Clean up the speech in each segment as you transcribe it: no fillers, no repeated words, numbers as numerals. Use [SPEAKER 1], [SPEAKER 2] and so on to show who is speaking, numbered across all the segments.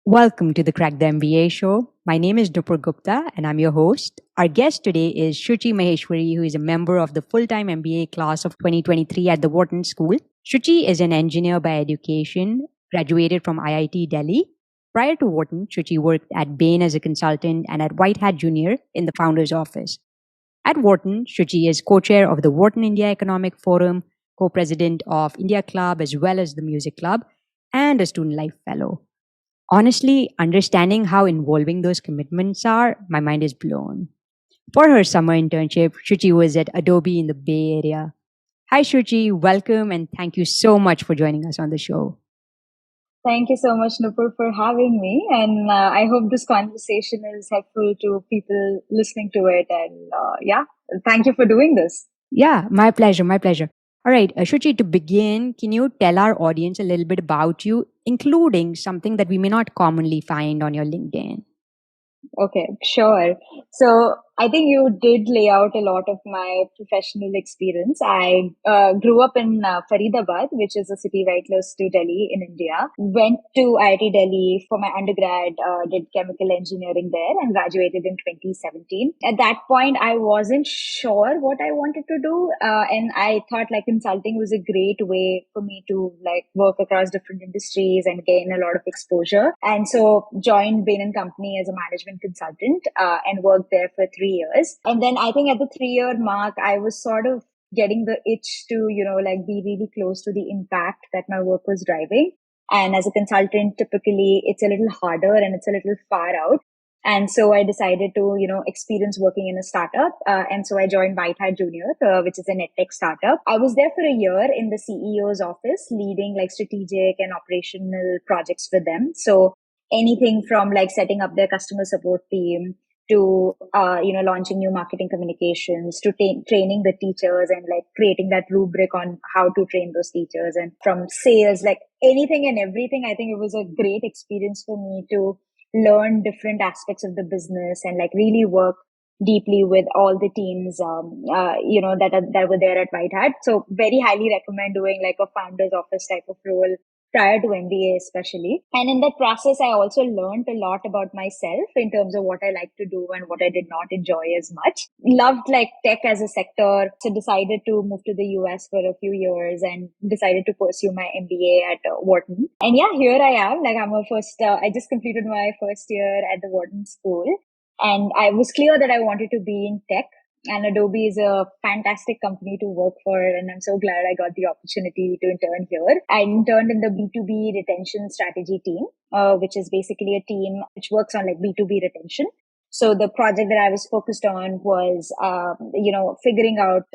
[SPEAKER 1] Welcome to the Crack the MBA Show. My name is Nupur Gupta and I'm your host. Our guest today is Shuchi Maheshwari, who is a member of the full-time MBA class of 2023 at the Wharton School. Shuchi is an engineer by education, graduated from IIT Delhi. Prior to Wharton, Shuchi worked at Bain as a consultant and at WhiteHat Jr. in the founder's office. At Wharton, Shuchi is co-chair of the Wharton India Economic Forum, co-president of India Club as well as the Music Club, and a student life fellow. Honestly, understanding how involving those commitments are, my mind is blown. For her summer internship, Shuchi was at Adobe in the Bay Area. Hi, Shuchi. Welcome and thank you so much for joining us on the show.
[SPEAKER 2] Thank you so much, Nupur, for having me. And I hope this conversation is helpful to people listening to it. And thank you for doing this.
[SPEAKER 1] Yeah, my pleasure. My pleasure. All right, Shuchi, to begin, can you tell our audience a little bit about you, including something that we may not commonly find on your LinkedIn?
[SPEAKER 2] Okay, sure. So I think you did lay out a lot of my professional experience. I grew up in Faridabad, which is a city right close to Delhi in India. Went to IIT Delhi for my undergrad, did chemical engineering there and graduated in 2017. At that point, I wasn't sure what I wanted to do. And I thought like consulting was a great way for me to like work across different industries and gain a lot of exposure. And so joined Bain Company as a management consultant and worked there for 3 years. And then I think at the 3 year mark, I was sort of getting the itch to, like be really close to the impact that my work was driving. And as a consultant, typically it's a little harder and it's a little far out. And so I decided to, experience working in a startup. And so I joined WhiteHat Jr., which is an edtech startup. I was there for a year in the CEO's office, leading like strategic and operational projects for them. So anything from like setting up their customer support team to, launching new marketing communications to training the teachers and like creating that rubric on how to train those teachers, and from sales, like anything and everything. I think it was a great experience for me to learn different aspects of the business and like really work deeply with all the teams, that were there at WhiteHat. So very highly recommend doing like a founder's office type of role prior to MBA especially. And in that process, I also learned a lot about myself in terms of what I like to do and what I did not enjoy as much. Loved like tech as a sector. So decided to move to the US for a few years and decided to pursue my MBA at Wharton. And yeah, here I am. Like I just completed my first year at the Wharton School. And I was clear that I wanted to be in tech. And Adobe is a fantastic company to work for. And I'm so glad I got the opportunity to intern here. I interned in the B2B retention strategy team, which is basically a team which works on like B2B retention. So the project that I was focused on was, figuring out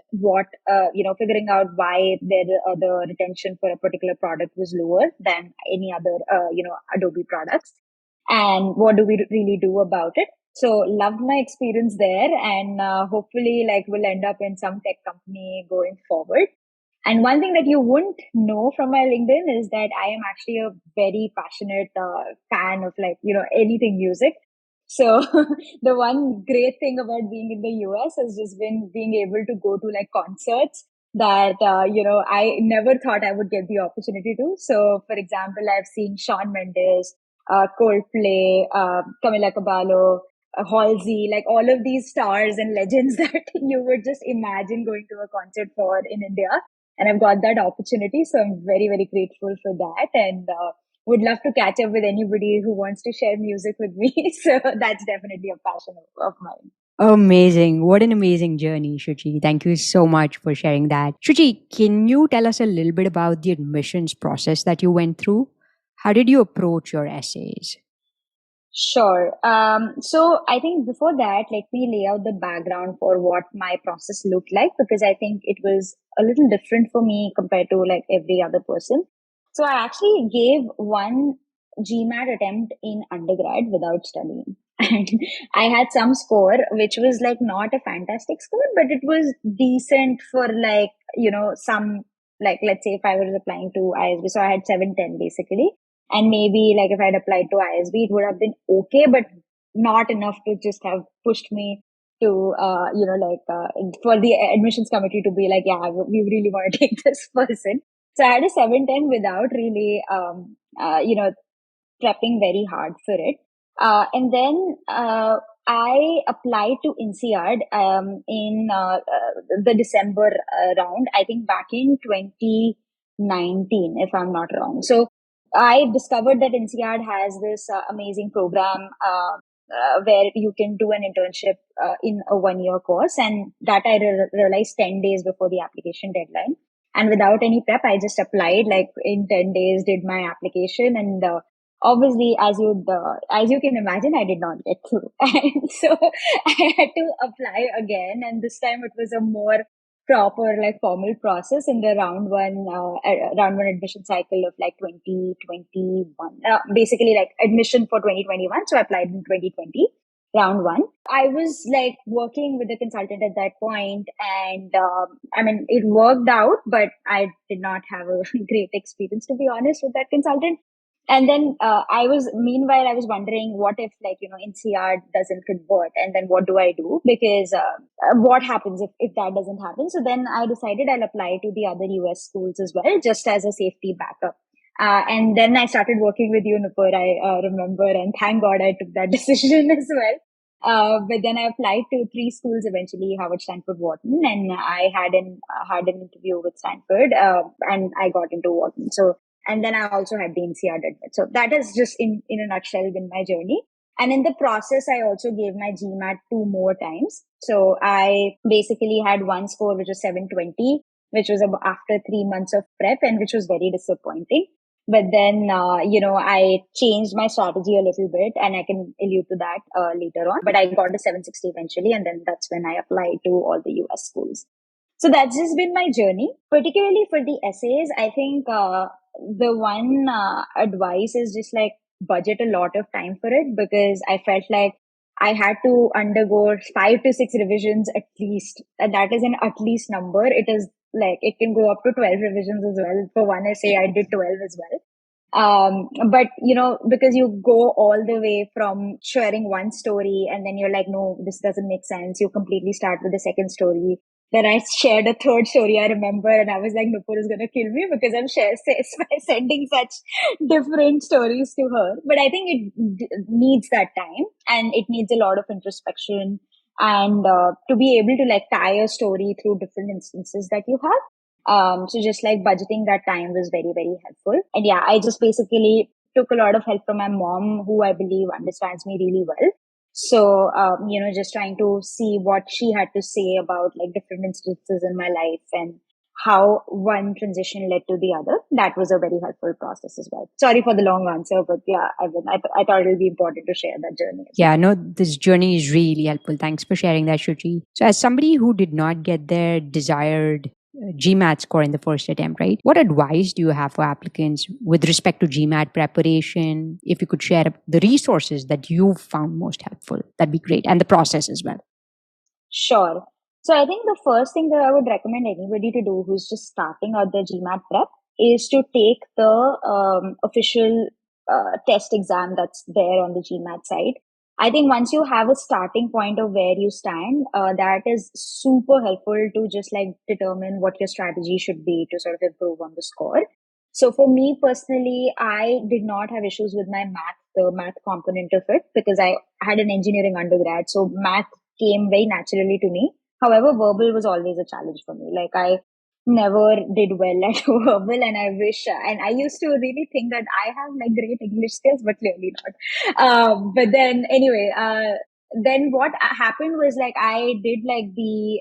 [SPEAKER 2] figuring out why the retention for a particular product was lower than any other, Adobe products. And what do we really do about it? So loved my experience there, and hopefully like will end up in some tech company going forward. And one thing that you wouldn't know from my LinkedIn is that I am actually a very passionate fan of like, anything music. So the one great thing about being in the US has just been being able to go to like concerts that, I never thought I would get the opportunity to. So for example, I've seen Shawn Mendes, Coldplay, Camila Cabello, Halsey, like all of these stars and legends that you would just imagine going to a concert for in India. And I've got that opportunity. So I'm very, very grateful for that. And would love to catch up with anybody who wants to share music with me. So that's definitely a passion of mine.
[SPEAKER 1] Amazing. What an amazing journey, Shuchi. Thank you so much for sharing that. Shuchi, can you tell us a little bit about the admissions process that you went through? How did you approach your essays?
[SPEAKER 2] Sure. So I think before that, let me lay out the background for what my process looked like, because I think it was a little different for me compared to like every other person. So I actually gave one GMAT attempt in undergrad without studying. And I had some score, which was like not a fantastic score, but it was decent for like, some, like, let's say if I was applying to ISB. So I had 710 basically. And maybe like if I'd applied to ISB, it would have been okay, but not enough to just have pushed me to, for the admissions committee to be like, yeah, we really want to take this person. So I had a 710 without really, prepping very hard for it. And then I applied to INSEAD in the December round, I think back in 2019, if I'm not wrong. So I discovered that INSEAD has this amazing program where you can do an internship in a 1 year course. And that I realized 10 days before the application deadline. And without any prep, I just applied like in 10 days, did my application. And obviously, as you can imagine, I did not get through. And so I had to apply again. And this time it was a more proper, like formal process in the round one admission cycle of like 2021, basically like admission for 2021. So I applied in 2020, round one. I was like working with a consultant at that point, and I mean, it worked out, but I did not have a great experience, to be honest, with that consultant. And then meanwhile, I was wondering what if, like, NCR doesn't convert, and then what do I do? Because what happens if that doesn't happen? So then I decided I'll apply to the other US schools as well, just as a safety backup. And then I started working with you, Nupur, I remember, and thank God I took that decision as well. But then I applied to three schools eventually: Harvard, Stanford, Wharton, and I had an interview with Stanford, and I got into Wharton. So, and then I also had the NCR admit. So that is just in a nutshell been my journey. And in the process, I also gave my GMAT 2 more times. So I basically had one score, which was 720, which was after 3 months of prep, and which was very disappointing. But then, I changed my strategy a little bit, and I can allude to that later on. But I got to 760 eventually, and then that's when I applied to all the US schools. So that's just been my journey. Particularly for the essays, I think the one advice is just like budget a lot of time for it, because I felt like I had to undergo 5 to 6 revisions at least. And that is an at least number. It is like, it can go up to 12 revisions as well. For one essay, I did 12 as well. But because you go all the way from sharing one story and then you're like, no, this doesn't make sense. You completely start with the second story. Then I shared a third story, I remember, and I was like, Nupur is going to kill me because I'm sending such different stories to her. But I think it needs that time, and it needs a lot of introspection, and to be able to like tie a story through different instances that you have. So just like budgeting that time was very, very helpful. And yeah, I just basically took a lot of help from my mom, who I believe understands me really well. So, just trying to see what she had to say about like different instances in my life and how one transition led to the other. That was a very helpful process as well. Sorry for the long answer, but yeah, I thought it would be important to share that journey.
[SPEAKER 1] Yeah, no, this journey is really helpful. Thanks for sharing that, Shuchi. So as somebody who did not get their desired GMAT score in the first attempt, right? What advice do you have for applicants with respect to GMAT preparation? If you could share the resources that you found most helpful, that'd be great. And the process as well.
[SPEAKER 2] Sure. So I think the first thing that I would recommend anybody to do who's just starting out their GMAT prep is to take the official test exam that's there on the GMAT site. I think once you have a starting point of where you stand, that is super helpful to just like determine what your strategy should be to sort of improve on the score. So for me personally, I did not have issues with my the math component of it, because I had an engineering undergrad. So math came very naturally to me. However, verbal was always a challenge for me. Like I never did well at verbal, and I wish, and I used to really think that I have like great English skills, but clearly not. But then anyway, then what happened was like I did like the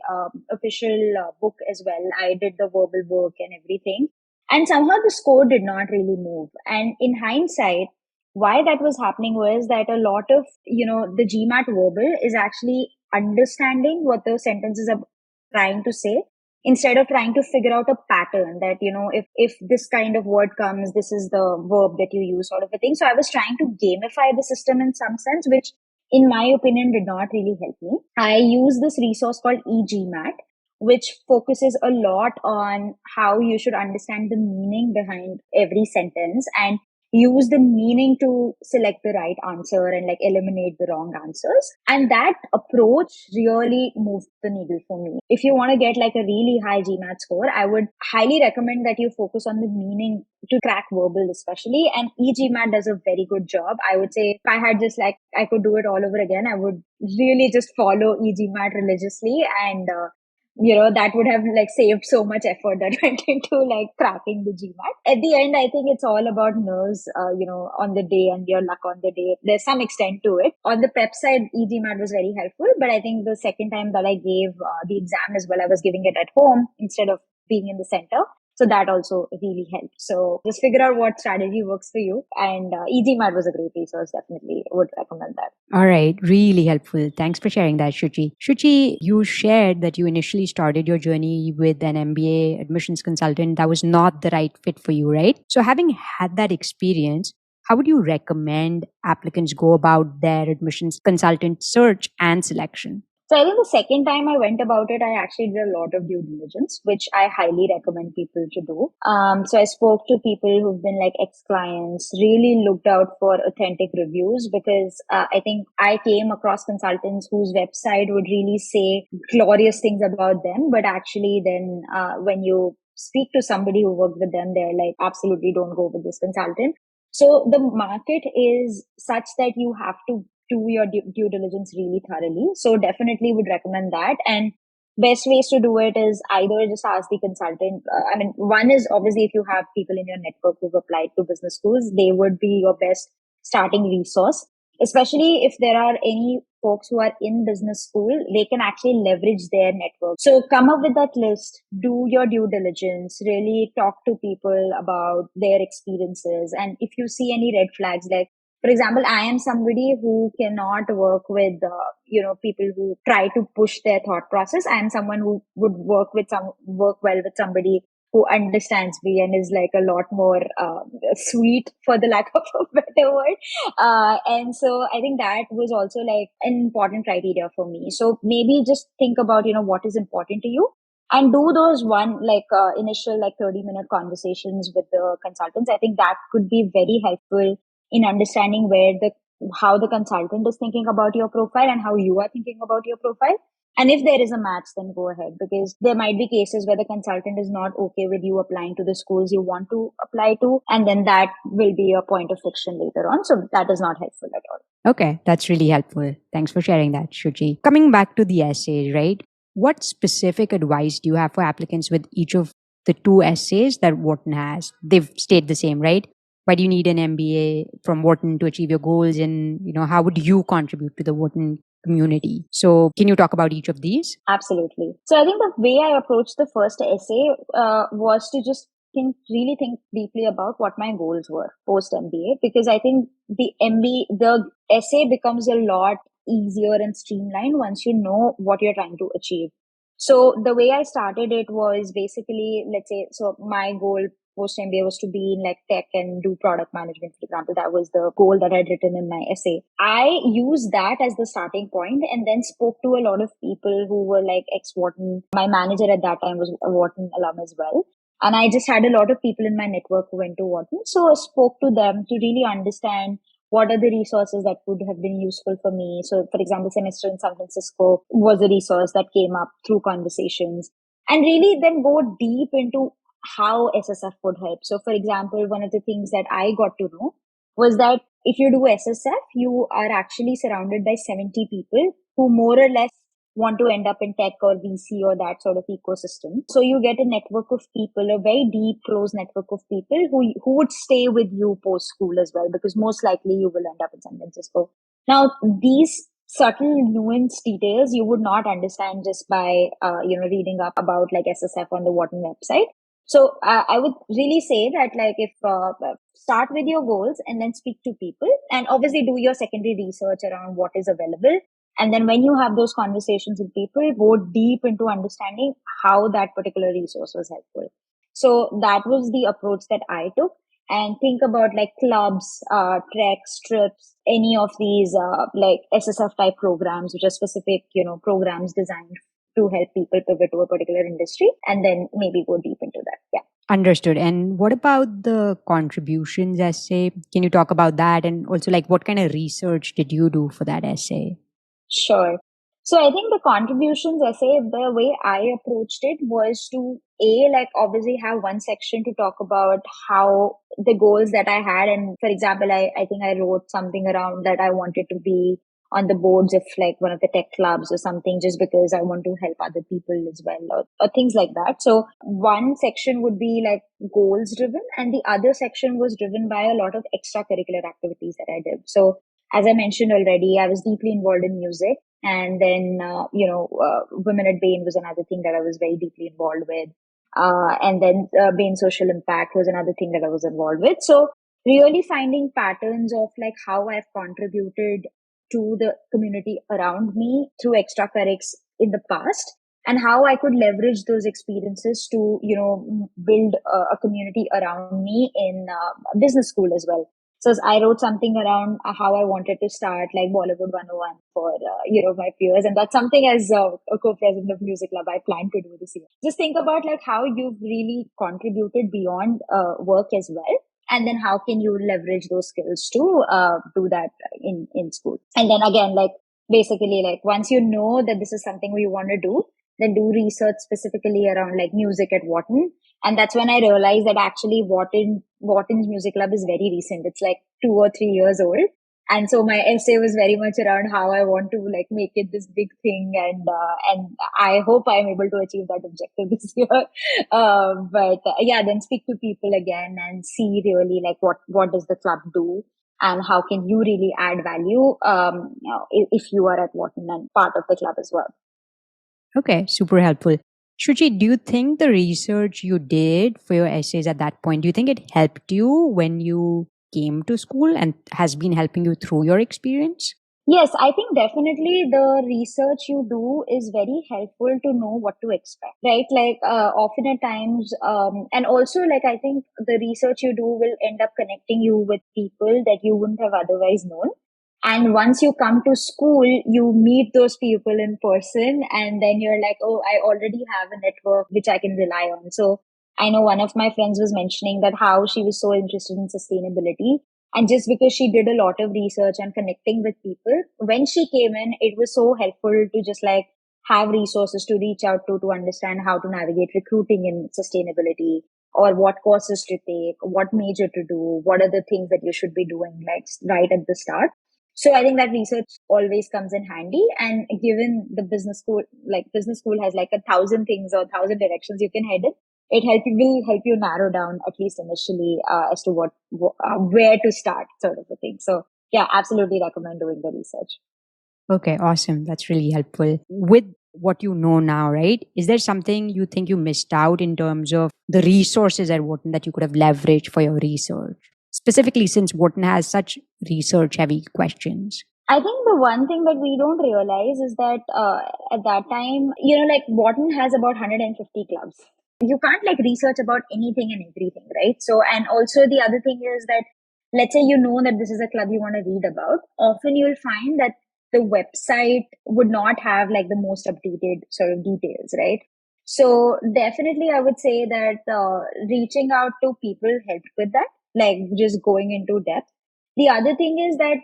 [SPEAKER 2] official book as well. I did the verbal book and everything. And somehow the score did not really move. And in hindsight, why that was happening was that a lot of, the GMAT verbal is actually understanding what the sentences are trying to say, instead of trying to figure out a pattern that, if this kind of word comes, this is the verb that you use, sort of a thing. So I was trying to gamify the system in some sense, which in my opinion did not really help me. I use this resource called eGMAT, which focuses a lot on how you should understand the meaning behind every sentence. And use the meaning to select the right answer and like eliminate the wrong answers. And that approach really moved the needle for me. If you want to get like a really high GMAT score, I would highly recommend that you focus on the meaning to crack verbal especially. And eGMAT does a very good job. I would say if I had just like, I could do it all over again, I would really just follow eGMAT religiously, and that would have like saved so much effort that went into like cracking the GMAT. At the end, I think it's all about nerves, on the day and your luck on the day. There's some extent to it. On the prep side, eGMAT was very helpful, but I think the second time that I gave the exam as well, I was giving it at home instead of being in the center. So that also really helped. So just figure out what strategy works for you. And eGMAT was a great resource. Definitely would recommend that.
[SPEAKER 1] All right. Really helpful. Thanks for sharing that, Shuchi. Shuchi, you shared that you initially started your journey with an MBA admissions consultant that was not the right fit for you, right? So having had that experience, how would you recommend applicants go about their admissions consultant search and selection?
[SPEAKER 2] So I think the second time I went about it, I actually did a lot of due diligence, which I highly recommend people to do. So I spoke to people who've been like ex-clients, really looked out for authentic reviews, because I think I came across consultants whose website would really say glorious things about them, but actually then when you speak to somebody who worked with them, they're like, absolutely don't go with this consultant. So the market is such that you have to do your due diligence really thoroughly. So definitely would recommend that. And best ways to do it is either just ask the consultant. One is obviously if you have people in your network who've applied to business schools, they would be your best starting resource. Especially if there are any folks who are in business school, they can actually leverage their network. So come up with that list, do your due diligence, really talk to people about their experiences. And if you see any red flags, like, for example, I am somebody who cannot work with, people who try to push their thought process. I am someone who would work well with somebody who understands me and is like a lot more sweet, for the lack of a better word. And so I think that was also like an important criteria for me. So maybe just think about, what is important to you, and do those initial like 30-minute conversations with the consultants. I think that could be very helpful in understanding how the consultant is thinking about your profile and how you are thinking about your profile. And if there is a match, then go ahead, because there might be cases where the consultant is not okay with you applying to the schools you want to apply to. And then that will be a point of friction later on. So that is not helpful at all.
[SPEAKER 1] Okay, that's really helpful. Thanks for sharing that, Shuchi. Coming back to the essays, right? What specific advice do you have for applicants with each of the two essays that Wharton has? They've stayed the same, right? Why do you need an MBA from Wharton to achieve your goals? And, how would you contribute to the Wharton community? So can you talk about each of these?
[SPEAKER 2] Absolutely. So I think the way I approached the first essay was to just really think deeply about what my goals were post MBA, because I think the essay becomes a lot easier and streamlined once you know what you're trying to achieve. So the way I started it was basically, let's say, so my goal post MBA was to be in like tech and do product management, for example. That was the goal that I'd written in my essay. I used that as the starting point and then spoke to a lot of people who were like ex-Wharton. My manager at that time was a Wharton alum as well. And I just had a lot of people in my network who went to Wharton. So I spoke to them to really understand what are the resources that would have been useful for me. So for example, semester in San Francisco was a resource that came up through conversations, and really then go deep into how SSF would help. So for example, one of the things that I got to know was that if you do SSF, you are actually surrounded by 70 people who more or less want to end up in tech or VC or that sort of ecosystem. So you get a network of people, a very deep, close network of people who would stay with you post school as well, because most likely you will end up in San Francisco. Now, these subtle nuanced details you would not understand just by, reading up about like SSF on the Wharton website. So I would really say that like if start with your goals and then speak to people, and obviously do your secondary research around what is available. And then when you have those conversations with people, go deep into understanding how that particular resource was helpful. So that was the approach that I took. And think about like clubs, treks, trips, any of these like SSF type programs, which are specific, programs designed to help people pivot to a particular industry, and then maybe go deep into that. Yeah.
[SPEAKER 1] Understood. And what about the contributions essay? Can you talk about that? And also, like, what kind of research did you do for that essay?
[SPEAKER 2] Sure. So I think the contributions essay, the way I approached it was to like obviously have one section to talk about how the goals that I had. And for example, I think I wrote something around that I wanted to be on the boards of like one of the tech clubs or something, just because I want to help other people as well, or things like that. So one section would be like goals driven, and the other section was driven by a lot of extracurricular activities that I did. So as I mentioned already, I was deeply involved in music. And then, Women at Bain was another thing that I was very deeply involved with. And then Bain Social Impact was another thing that I was involved with. So really finding patterns of like how I've contributed to the community around me through extracurriculars in the past, and how I could leverage those experiences to, build a community around me in business school as well. So I wrote something around how I wanted to start like Bollywood 101 for, my peers. And that's something as a co-president of Music Club, I plan to do this year. Just think about like how you've really contributed beyond work as well. And then how can you leverage those skills to do that in school? And then again, like basically like once you know that this is something you want to do, then do research specifically around like music at Wharton. And that's when I realized that actually Wharton's Music Club is very recent. It's like 2 or 3 years old. And so my essay was very much around how I want to like make it this big thing, and I hope I'm able to achieve that objective this year. But then speak to people again and see really like what does the club do, and how can you really add value if you are at Wharton and part of the club as well.
[SPEAKER 1] Okay, super helpful. Shuchi, do you think the research you did for your essays at that point, do you think it helped you when you came to school and has been helping you through your experience?
[SPEAKER 2] Yes, I think definitely the research you do is very helpful to know what to expect, right? Like often at times, and also like I think the research you do will end up connecting you with people that you wouldn't have otherwise known. And once you come to school, you meet those people in person, and then you're like, oh, I already have a network which I can rely on. So I know one of my friends was mentioning that how she was so interested in sustainability. And just because she did a lot of research and connecting with people, when she came in, it was so helpful to just like have resources to reach out to understand how to navigate recruiting in sustainability, or what courses to take, what major to do, what are the things that you should be doing like right at the start. So I think that research always comes in handy. And given the business school has like 1,000 things or 1,000 directions you can head in, will help you narrow down at least initially as to where to start, sort of a thing. So yeah, absolutely recommend doing the research.
[SPEAKER 1] Okay, awesome. That's really helpful. With what you know now, right? Is there something you think you missed out in terms of the resources at Wharton that you could have leveraged for your research? Specifically, since Wharton has such research heavy questions.
[SPEAKER 2] I think the one thing that we don't realize is that at that time, like Wharton has about 150 clubs. You can't like research about anything and everything, right? So, and also the other thing is that let's say you know that this is a club you want to read about. Often you'll find that the website would not have like the most updated sort of details, right? So definitely I would say that reaching out to people helped with that, like just going into depth. The other thing is that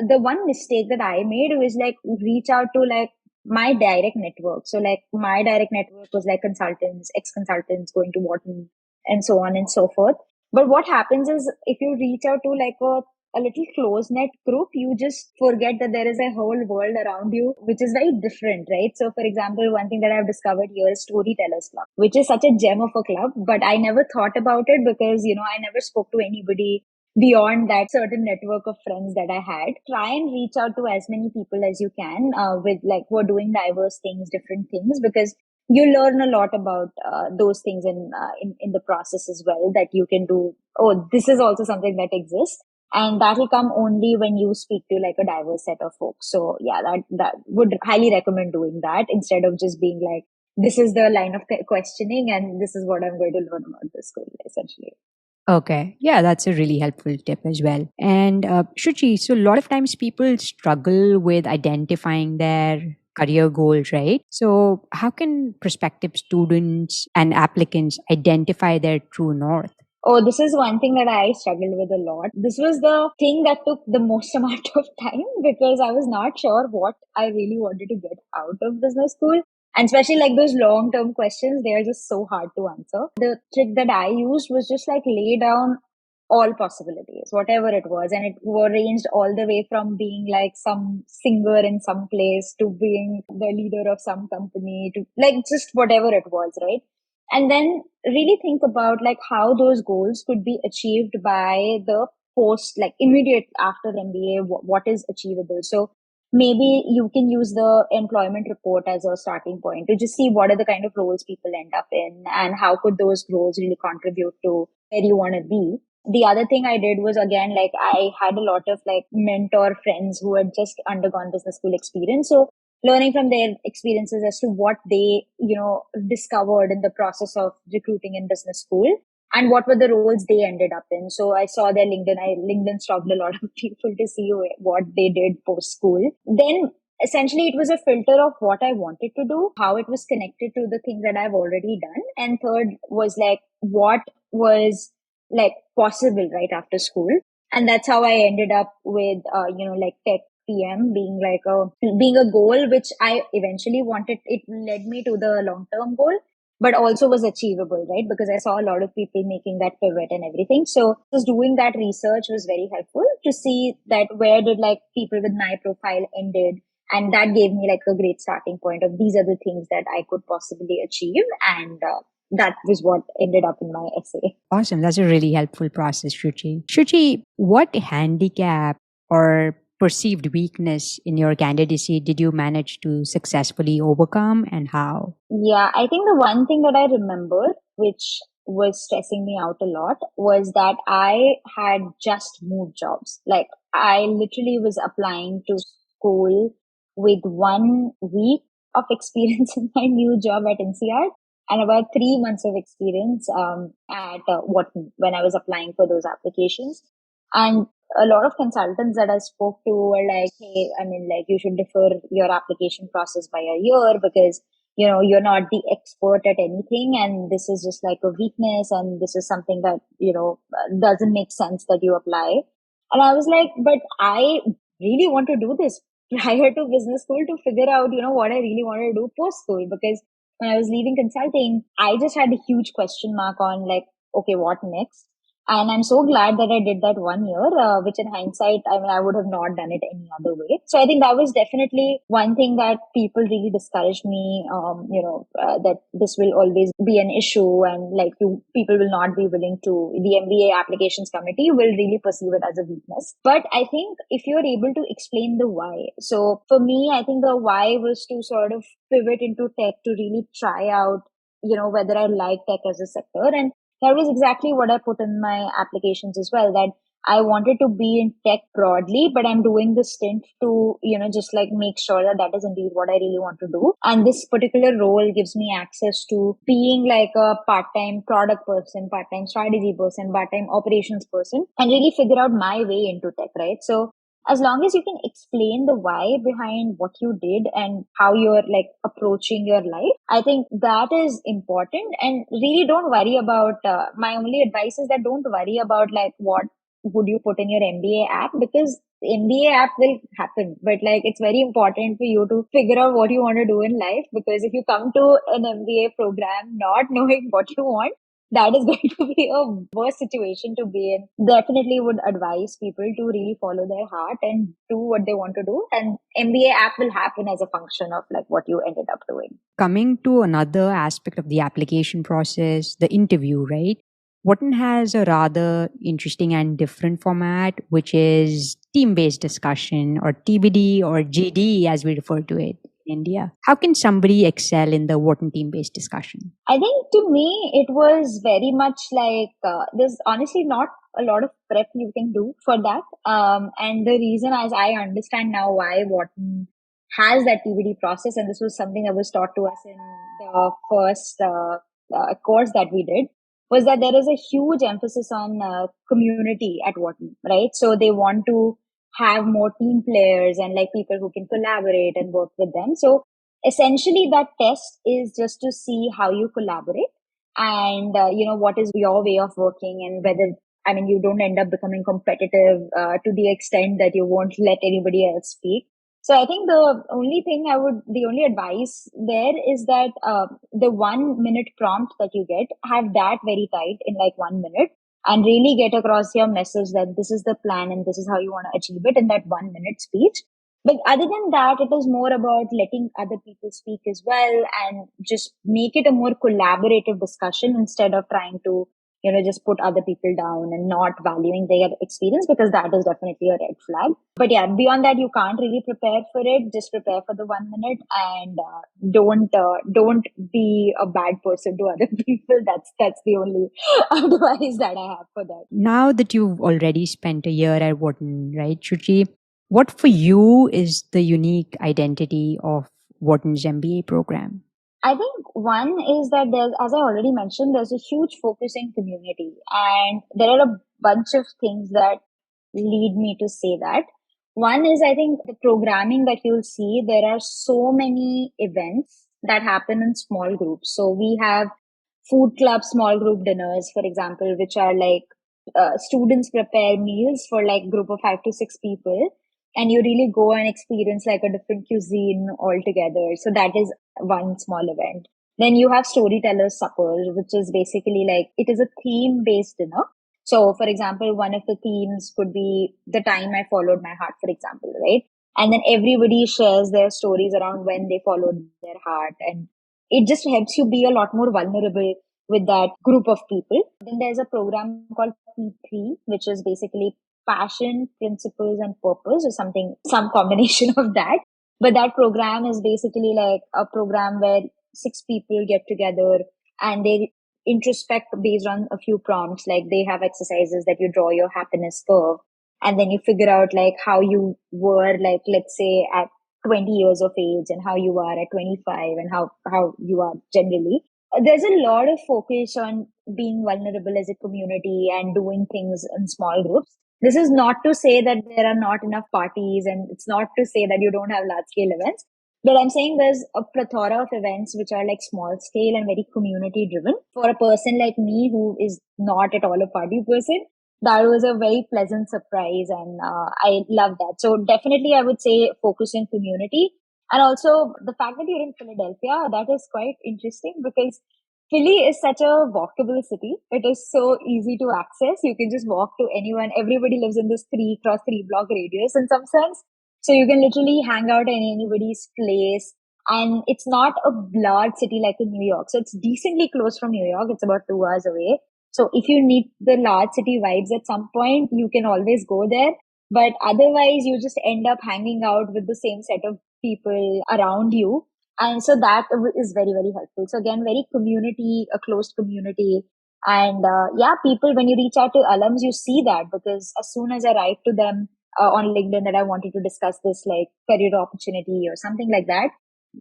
[SPEAKER 2] the one mistake that I made was like reach out to like my direct network. So like my direct network was like consultants, ex-consultants going to Wharton and so on and so forth. But what happens is if you reach out to like a little close net group, you just forget that there is a whole world around you, which is very different, right? So for example, one thing that I've discovered here is Storytellers Club, which is such a gem of a club, but I never thought about it because, I never spoke to anybody beyond that certain network of friends that I had. Try and reach out to as many people as you can with like who are doing diverse things, different things, because you learn a lot about those things in the process as well, that you can do. Oh, this is also something that exists. And that will come only when you speak to like a diverse set of folks. So yeah, that would highly recommend doing that instead of just being like, this is the line of questioning and this is what I'm going to learn about the school, essentially.
[SPEAKER 1] Okay. Yeah, that's a really helpful tip as well. And Shuchi, so a lot of times people struggle with identifying their career goals, right? So, how can prospective students and applicants identify their true north?
[SPEAKER 2] Oh, this is one thing that I struggled with a lot. This was the thing that took the most amount of time because I was not sure what I really wanted to get out of business school. And especially like those long term questions, they are just so hard to answer. The trick that I used was just like lay down all possibilities, whatever it was. And it ranged all the way from being like some singer in some place to being the leader of some company to like just whatever it was, right? And then really think about like how those goals could be achieved by the post, like immediate after MBA, what is achievable. So maybe you can use the employment report as a starting point to just see what are the kind of roles people end up in and how could those roles really contribute to where you want to be. The other thing I did was again, like I had a lot of like mentor friends who had just undergone business school experience. So learning from their experiences as to what they, discovered in the process of recruiting in business school and what were the roles they ended up in. So I saw their LinkedIn stalked a lot of people to see what they did post school. Then essentially it was a filter of what I wanted to do, how it was connected to the things that I've already done. And third was like what was like possible right after school. And that's how I ended up with, like tech PM being a goal, which I eventually wanted. It led me to the long-term goal, but also was achievable, right? Because I saw a lot of people making that pivot and everything. So just doing that research was very helpful to see that where did like people with my profile ended. And that gave me like a great starting point of these are the things that I could possibly achieve. And that was what ended up in my essay.
[SPEAKER 1] Awesome. That's a really helpful process, Shuchi. Shuchi, what handicap or perceived weakness in your candidacy did you manage to successfully overcome and how?
[SPEAKER 2] Yeah, I think the one thing that I remember, which was stressing me out a lot, was that I had just moved jobs. Like, I literally was applying to school with 1 week of experience in my new job at NCR and about 3 months of experience at Wharton when I was applying for those applications. And a lot of consultants that I spoke to were like, hey, I mean, like, you should defer your application process by a year because you're not the expert at anything and this is just like a weakness and this is something that doesn't make sense that you apply. And I was like, but I really want to do this prior to business school to figure out what I really want to do post school, because when I was leaving consulting I just had a huge question mark on like, okay, what next? And I'm so glad that I did that 1 year, which in hindsight, I mean, I would have not done it any other way. So I think that was definitely one thing that people really discouraged me, that this will always be an issue and like people will not be willing to, the MBA applications committee will really perceive it as a weakness. But I think if you're able to explain the why. So for me, I think the why was to sort of pivot into tech to really try out, whether I like tech as a sector. And that was exactly what I put in my applications as well, that I wanted to be in tech broadly, but I'm doing this stint to, just like make sure that that is indeed what I really want to do. And this particular role gives me access to being like a part-time product person, part-time strategy person, part-time operations person, and really figure out my way into tech, right? So as long as you can explain the why behind what you did and how you're like approaching your life, I think that is important. And really don't worry about, my only advice is that don't worry about like what would you put in your MBA app, because MBA app will happen, but like it's very important for you to figure out what you want to do in life, because if you come to an MBA program not knowing what you want, that is going to be a worse situation to be in. Definitely would advise people to really follow their heart and do what they want to do. And MBA app will happen as a function of like what you ended up doing.
[SPEAKER 1] Coming to another aspect of the application process, the interview, right? Wharton has a rather interesting and different format, which is team based discussion or TBD or GD as we refer to it in India. How can somebody excel in the Wharton team based discussion?
[SPEAKER 2] I think to me, it was very much like there's honestly not a lot of prep you can do for that. And the reason, as I understand now, why Wharton has that TBD process, and this was something that was taught to us in the first course that we did, was that there is a huge emphasis on community at Wharton, right? So they want to have more team players and like people who can collaborate and work with them. So essentially that test is just to see how you collaborate and, what is your way of working and whether, I mean, you don't end up becoming competitive to the extent that you won't let anybody else speak. So I think the only advice there is that the 1 minute prompt that you get, have that very tight in like 1 minute and really get across your message that this is the plan and this is how you want to achieve it in that 1 minute speech. But other than that, it is more about letting other people speak as well and just make it a more collaborative discussion instead of trying to, just put other people down and not valuing their experience, because that is definitely a red flag. But yeah, beyond that, you can't really prepare for it. Just prepare for the 1 minute and don't be a bad person to other people. That's the only advice that I have for that.
[SPEAKER 1] Now that you've already spent a year at Wharton, right, Shuchi, what for you is the unique identity of Wharton's MBA program?
[SPEAKER 2] I think one is that there's, as I already mentioned, there's a huge focus in community, and there are a bunch of things that lead me to say that. One is, I think, the programming that you'll see, there are so many events that happen in small groups. So we have food club small group dinners, for example, which are like students prepare meals for like group of 5 to 6 people, and you really go and experience like a different cuisine altogether. So that is one small event. Then you have storytellers supper, which is basically like, it is a theme based dinner. So for example, one of the themes could be the time I followed my heart, for example, right? And then everybody shares their stories around when they followed their heart, and it just helps you be a lot more vulnerable with that group of people. Then there's a program called P3, which is basically passion, principles, and purpose, or something, some combination of that. But that program is basically like a program where 6 people get together and they introspect based on a few prompts. Like they have exercises that you draw your happiness curve, and then you figure out like how you were, like, let's say at 20 years of age, and how you are at 25, and how you are generally. There's a lot of focus on being vulnerable as a community and doing things in small groups. This is not to say that there are not enough parties, and it's not to say that you don't have large scale events, but I'm saying there's a plethora of events which are like small scale and very community driven. For a person like me who is not at all a party person, that was a very pleasant surprise, and I love that. So definitely I would say focus in community. And also the fact that you're in Philadelphia, that is quite interesting because Philly is such a walkable city. It is so easy to access. You can just walk to anyone. Everybody lives in this 3 cross 3 block radius in some sense. So you can literally hang out in anybody's place. And it's not a large city like in New York. So it's decently close from New York. It's about 2 hours away. So if you need the large city vibes at some point, you can always go there. But otherwise, you just end up hanging out with the same set of people around you. And so that is very, very helpful. So again, very community, a closed community. And yeah, people, when you reach out to alums, you see that, because as soon as I write to them on LinkedIn that I wanted to discuss this like career opportunity or something like that,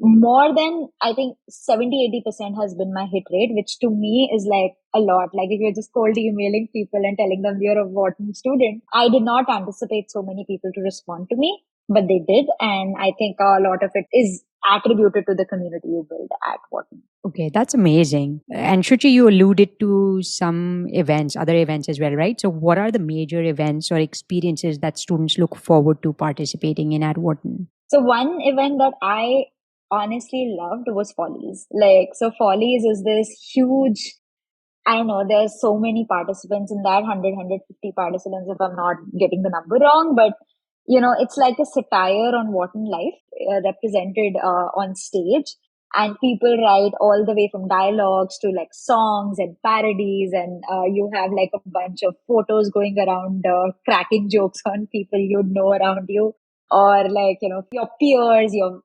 [SPEAKER 2] more than, I think, 70-80% has been my hit rate, which to me is like a lot. Like if you're just cold emailing people and telling them you're a Wharton student, I did not anticipate so many people to respond to me, but they did. And I think a lot of it is attributed to the community you build at Wharton.
[SPEAKER 1] Okay, that's amazing. And Shuchi, you alluded to some events, other events as well, right? So what are the major events or experiences that students look forward to participating in at Wharton?
[SPEAKER 2] So one event that I honestly loved was Follies. Like, so Follies is this huge, I don't know, there's so many participants in that, 100, 150 participants if I'm not getting the number wrong. But, it's like a satire on Wharton life represented on stage. And people write all the way from dialogues to like songs and parodies. And you have like a bunch of photos going around, cracking jokes on people you know around you. Or like, your peers, your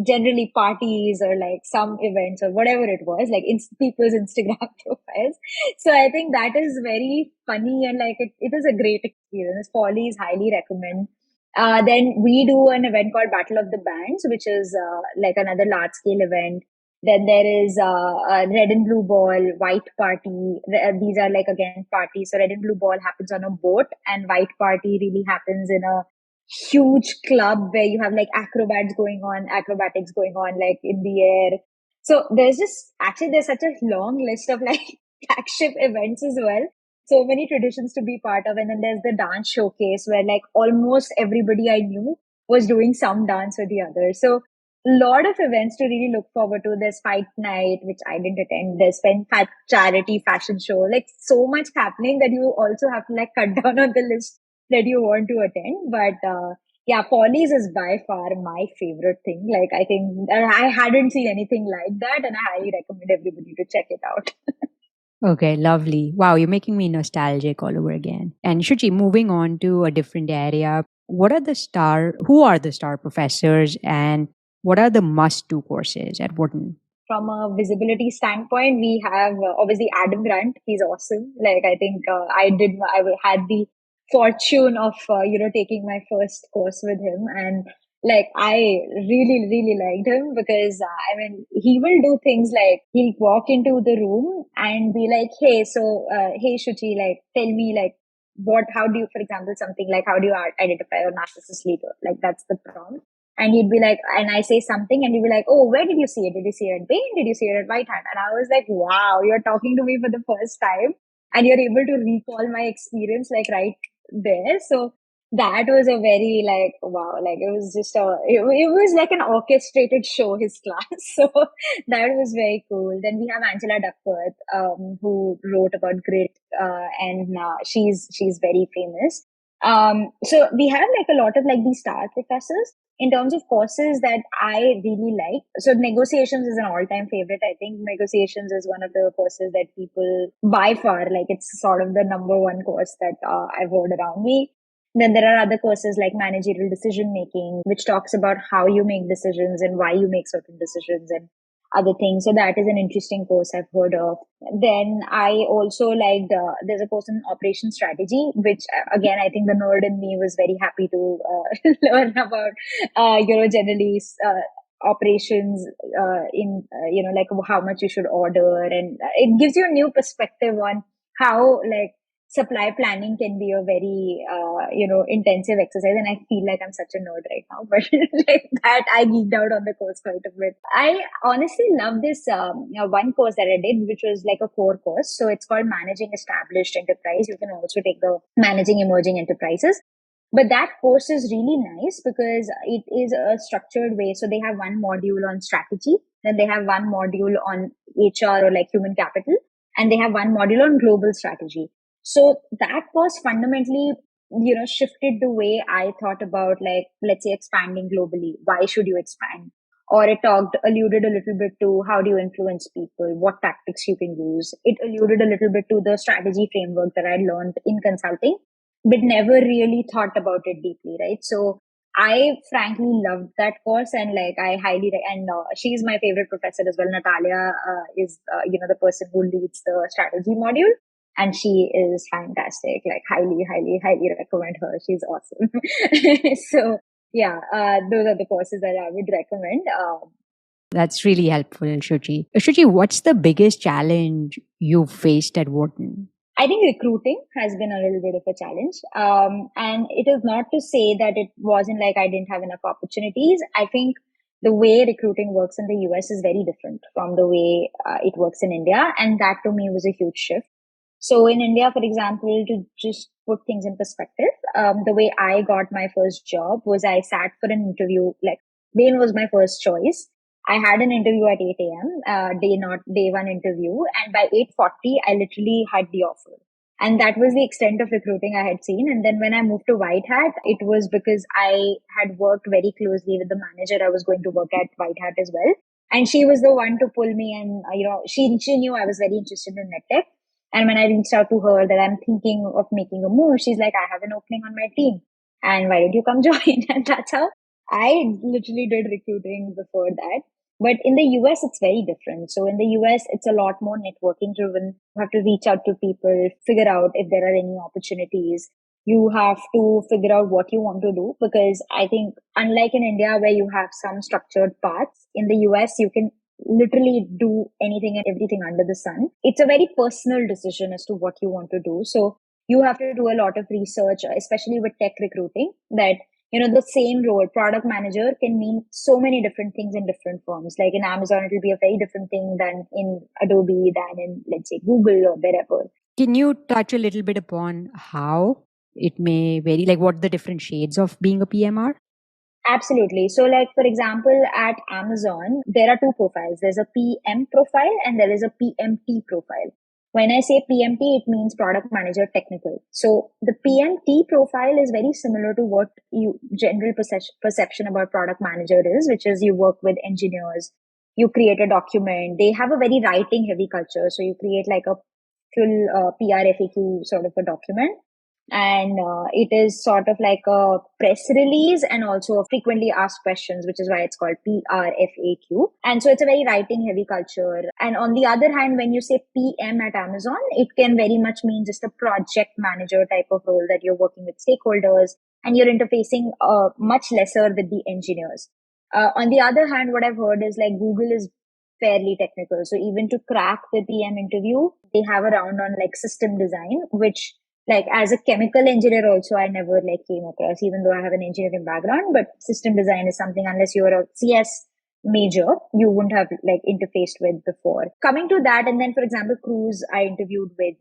[SPEAKER 2] generally parties or like some events or whatever it was, like people's Instagram profiles. So I think that is very funny, and like it is a great experience. Follies highly recommend. Then we do an event called Battle of the Bands, which is like another large scale event. Then there is a Red and Blue Ball, White Party. These are like again parties. So Red and Blue Ball happens on a boat, and White Party really happens in a huge club where you have like acrobatics going on like in the air. So there's such a long list of like flagship events as well. So many traditions to be part of. And then there's the dance showcase where like almost everybody I knew was doing some dance or the other. So a lot of events to really look forward to. There's fight night, which I didn't attend. There's charity fashion show, like so much happening that you also have to like cut down on the list that you want to attend. But yeah, Polly's is by far my favorite thing. Like I think I hadn't seen anything like that, and I highly recommend everybody to check it out.
[SPEAKER 1] Okay, lovely. Wow, you're making me nostalgic all over again. And Shuchi, moving on to a different area, who are the star professors and what are the must do courses at Wharton?
[SPEAKER 2] From a visibility standpoint, we have obviously Adam Grant. He's awesome. Like I think I had the fortune of taking my first course with him, and like I really liked him because I mean he will do things like he'll walk into the room and be like, hey, so hey Shuchi, like tell me like how do you, for example, something like how do you identify a narcissist leader? Like that's the prompt. And he'd be like, and I say something, and he'd be like, oh, where did you see it? Did you see it at Bain? Did you see it at WhiteHat? And I was like, wow, you're talking to me for the first time, and you're able to recall my experience like right there. So that was a very like, wow, like it was just it was like an orchestrated show, his class. So that was very cool. Then we have Angela Duckworth, who wrote about grit, and she's very famous. So we have like a lot of like these star professors in terms of courses that I really like. So negotiations is an all-time favorite. I think negotiations is one of the courses that people by far, like it's sort of the number one course that I've heard around me. Then there are other courses like managerial decision making, which talks about how you make decisions and why you make certain decisions and other things. So that is an interesting course I've heard of. Then I also liked, there's a course in operation strategy, which again, I think the nerd in me was very happy to learn about, generally operations like how much you should order. And it gives you a new perspective on how like supply planning can be a very intensive exercise, and I feel like I'm such a nerd right now, but like that I geeked out on the course quite a bit. I honestly love this one course that I did, which was like a core course. So it's called Managing Established Enterprise. You can also take the Managing Emerging Enterprises. But that course is really nice because it is a structured way. So they have one module on strategy, then they have one module on HR or like human capital, and they have one module on global strategy. So that was fundamentally, shifted the way I thought about, like, let's say expanding globally. Why should you expand? Or it alluded a little bit to how do you influence people, what tactics you can use. It alluded a little bit to the strategy framework that I learned in consulting, but never really thought about it deeply, right? So I frankly loved that course, and like I and she's my favorite professor as well. Natalia is the person who leads the strategy module, and she is fantastic. Like highly recommend her. She's awesome. So yeah, those are the courses that I would recommend.
[SPEAKER 1] That's really helpful, Shuchi. Shuchi, what's the biggest challenge you've faced at Wharton?
[SPEAKER 2] I think recruiting has been a little bit of a challenge. And it is not to say that it wasn't like I didn't have enough opportunities. I think the way recruiting works in the US is very different from the way it works in India. And that to me was a huge shift. So in India, for example, to just put things in perspective, the way I got my first job was I sat for an interview, like Bain was my first choice. I had an interview at 8 a.m., day one interview. And by 8:40, I literally had the offer. And that was the extent of recruiting I had seen. And then when I moved to WhiteHat, it was because I had worked very closely with the manager. I was going to work at WhiteHat as well. And she was the one to pull me. And, she knew I was very interested in medtech. And when I reached out to her that I'm thinking of making a move, she's like, I have an opening on my team. And why don't you come join? And that's how I literally did recruiting before that. But in the US, it's very different. So in the US, it's a lot more networking driven. You have to reach out to people, figure out if there are any opportunities. You have to figure out what you want to do, because I think unlike in India where you have some structured paths, in the US, you can literally do anything and everything under the sun. It's a very personal decision as to what you want to do. So you have to do a lot of research, especially with tech recruiting, that the same role, product manager, can mean so many different things in different firms. Like in Amazon, it will be a very different thing than in Adobe, than in, let's say, Google or wherever.
[SPEAKER 1] Can you touch a little bit upon how it may vary, like what the different shades of being a PM are?
[SPEAKER 2] Absolutely. So, like, for example, at Amazon, there are two profiles. There's a PM profile and there is a PMT profile. When I say PMT, it means product manager technical. So the PMT profile is very similar to what you general perception about product manager is, which is you work with engineers, you create a document. They have a very writing heavy culture. So you create like a full PRFAQ sort of a document, and it is sort of like a press release and also a frequently asked questions, which is why it's called PRFAQ. And so it's a very writing heavy culture. And on the other hand, when you say PM at Amazon, it can very much mean just a project manager type of role, that you're working with stakeholders and you're interfacing much lesser with the engineers. On the other hand, what I've heard is like Google is fairly technical. So even to crack the PM interview, they have a round on like system design, which, like, as a chemical engineer also, I never like came across, even though I have an engineering background. But system design is something, unless you're a CS major, you wouldn't have like interfaced with before. Coming to that, and then for example, Cruise I interviewed with,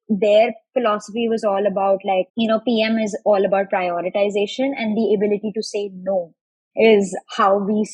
[SPEAKER 2] their philosophy was all about like, PM is all about prioritization, and the ability to say no is how we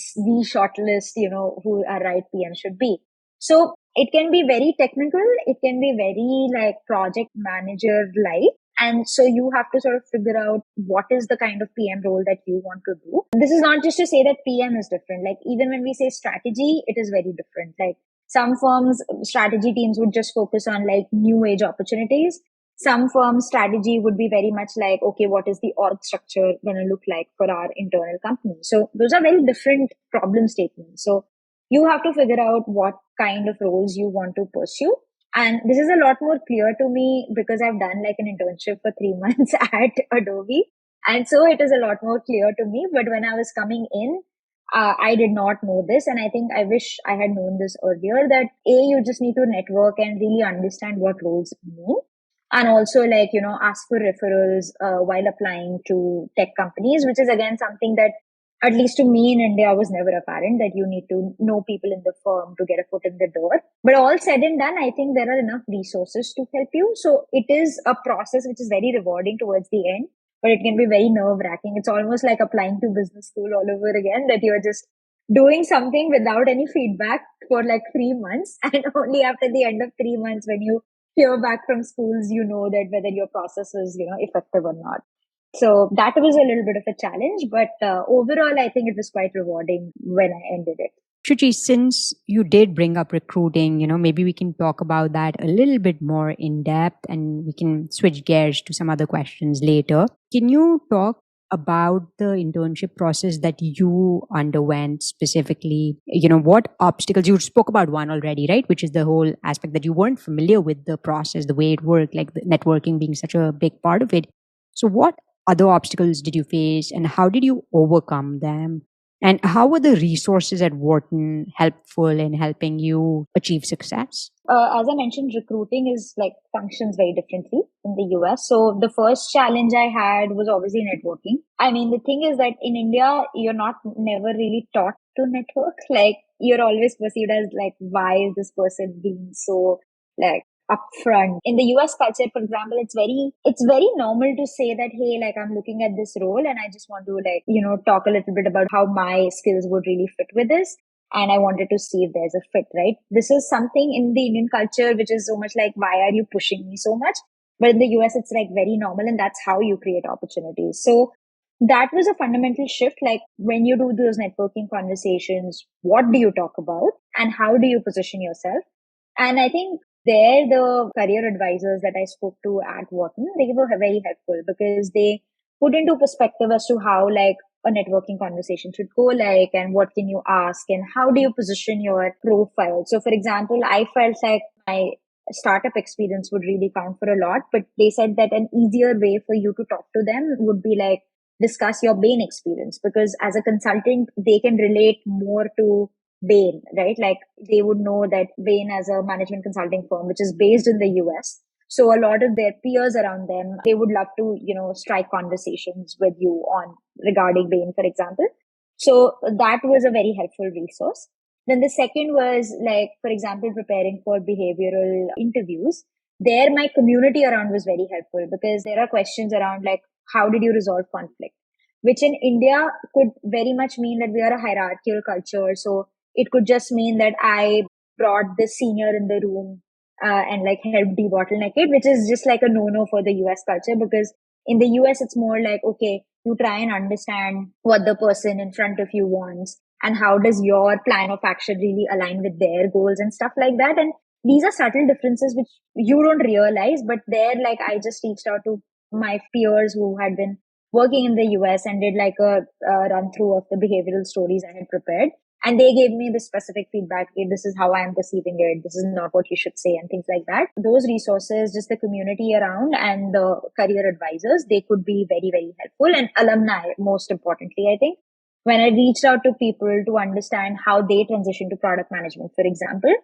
[SPEAKER 2] shortlist, who our right PM should be. So it can be very technical. It can be very like project manager like. And so you have to sort of figure out what is the kind of PM role that you want to do. This is not just to say that PM is different. Like even when we say strategy, it is very different. Like some firms, strategy teams would just focus on like new age opportunities. Some firms' strategy would be very much like, okay, what is the org structure going to look like for our internal company? So those are very different problem statements. So you have to figure out what kind of roles you want to pursue. And this is a lot more clear to me because I've done like an internship for 3 months at Adobe. And so it is a lot more clear to me. But when I was coming in, I did not know this. And I think I wish I had known this earlier, that you just need to network and really understand what roles mean. And also like, ask for referrals while applying to tech companies, which is again something that, at least to me in India, was never apparent, that you need to know people in the firm to get a foot in the door. But all said and done, I think there are enough resources to help you. So it is a process which is very rewarding towards the end, but it can be very nerve wracking. It's almost like applying to business school all over again, that you're just doing something without any feedback for like 3 months. And only after the end of 3 months, when you hear back from schools, you know that whether your process is, effective or not. So that was a little bit of a challenge, but overall, I think it was quite rewarding when I ended it.
[SPEAKER 1] Shuchi, since you did bring up recruiting, maybe we can talk about that a little bit more in depth, and we can switch gears to some other questions later. Can you talk about the internship process that you underwent specifically? What obstacles, you spoke about one already, right? Which is the whole aspect that you weren't familiar with the process, the way it worked, like the networking being such a big part of it. So what other obstacles did you face and how did you overcome them? And how were the resources at Wharton helpful in helping you achieve success?
[SPEAKER 2] As I mentioned, recruiting is like functions very differently in the US. So the first challenge I had was obviously networking. I mean, the thing is that in India, you're not never really taught to network. Like you're always perceived as like, why is this person being so like upfront? In the US culture, for example, it's very normal to say that, hey, like I'm looking at this role and I just want to like, talk a little bit about how my skills would really fit with this. And I wanted to see if there's a fit, right? This is something in the Indian culture, which is so much like, why are you pushing me so much? But in the US, it's like very normal, and that's how you create opportunities. So that was a fundamental shift. Like when you do those networking conversations, what do you talk about and how do you position yourself? And I think the career advisors that I spoke to at Wharton, they were very helpful because they put into perspective as to how like a networking conversation should go like, and what can you ask and how do you position your profile. So for example, I felt like my startup experience would really count for a lot, but they said that an easier way for you to talk to them would be like discuss your Bain experience, because as a consultant, they can relate more to Bain, right? Like they would know that Bain as a management consulting firm, which is based in the US. So a lot of their peers around them, they would love to, strike conversations with you on regarding Bain, for example. So that was a very helpful resource. Then the second was like, for example, preparing for behavioral interviews. There, my community around was very helpful because there are questions around like, how did you resolve conflict? Which in India could very much mean that we are a hierarchical culture. So it could just mean that I brought the senior in the room and like helped debottleneck it, which is just like a no-no for the US culture, because in the US, it's more like, okay, you try and understand what the person in front of you wants and how does your plan of action really align with their goals and stuff like that. And these are subtle differences which you don't realize, but there, like, I just reached out to my peers who had been working in the US and did like a run through of the behavioral stories I had prepared. And they gave me the specific feedback. Hey, this is how I'm perceiving it. This is not what you should say, and things like that. Those resources, just the community around and the career advisors, they could be very, very helpful. And alumni, most importantly, I think. When I reached out to people to understand how they transition to product management, for example,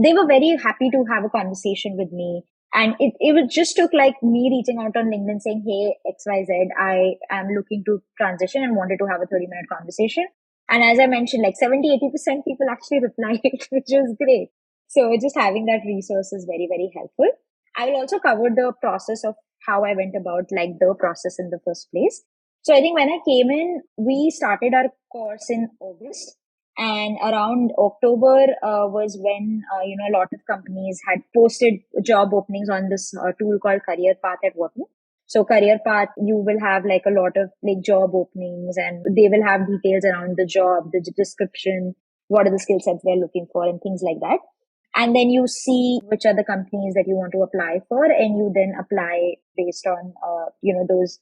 [SPEAKER 2] they were very happy to have a conversation with me. And it just took like me reaching out on LinkedIn saying, hey, XYZ, I am looking to transition and wanted to have a 30-minute conversation. And as I mentioned, like 70-80% people actually replied, which was great. So just having that resource is very, very helpful. I will also cover the process of how I went about like the process in the first place. So I think when I came in, we started our course in August, and around October was when, a lot of companies had posted job openings on this tool called Career Path at Wharton. So Career Path, you will have like a lot of like job openings, and they will have details around the job, the description, what are the skill sets they're looking for, and things like that. And then you see which are the companies that you want to apply for, and you then apply based on, those,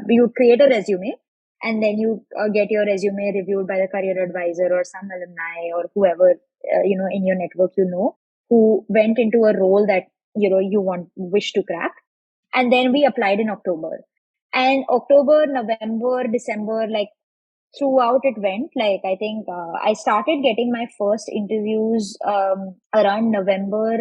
[SPEAKER 2] you create a resume, and then you get your resume reviewed by the career advisor or some alumni or whoever, in your network, who went into a role that, wish to crack. And then we applied in October. And October, November, December, like throughout it went, like I think I started getting my first interviews around November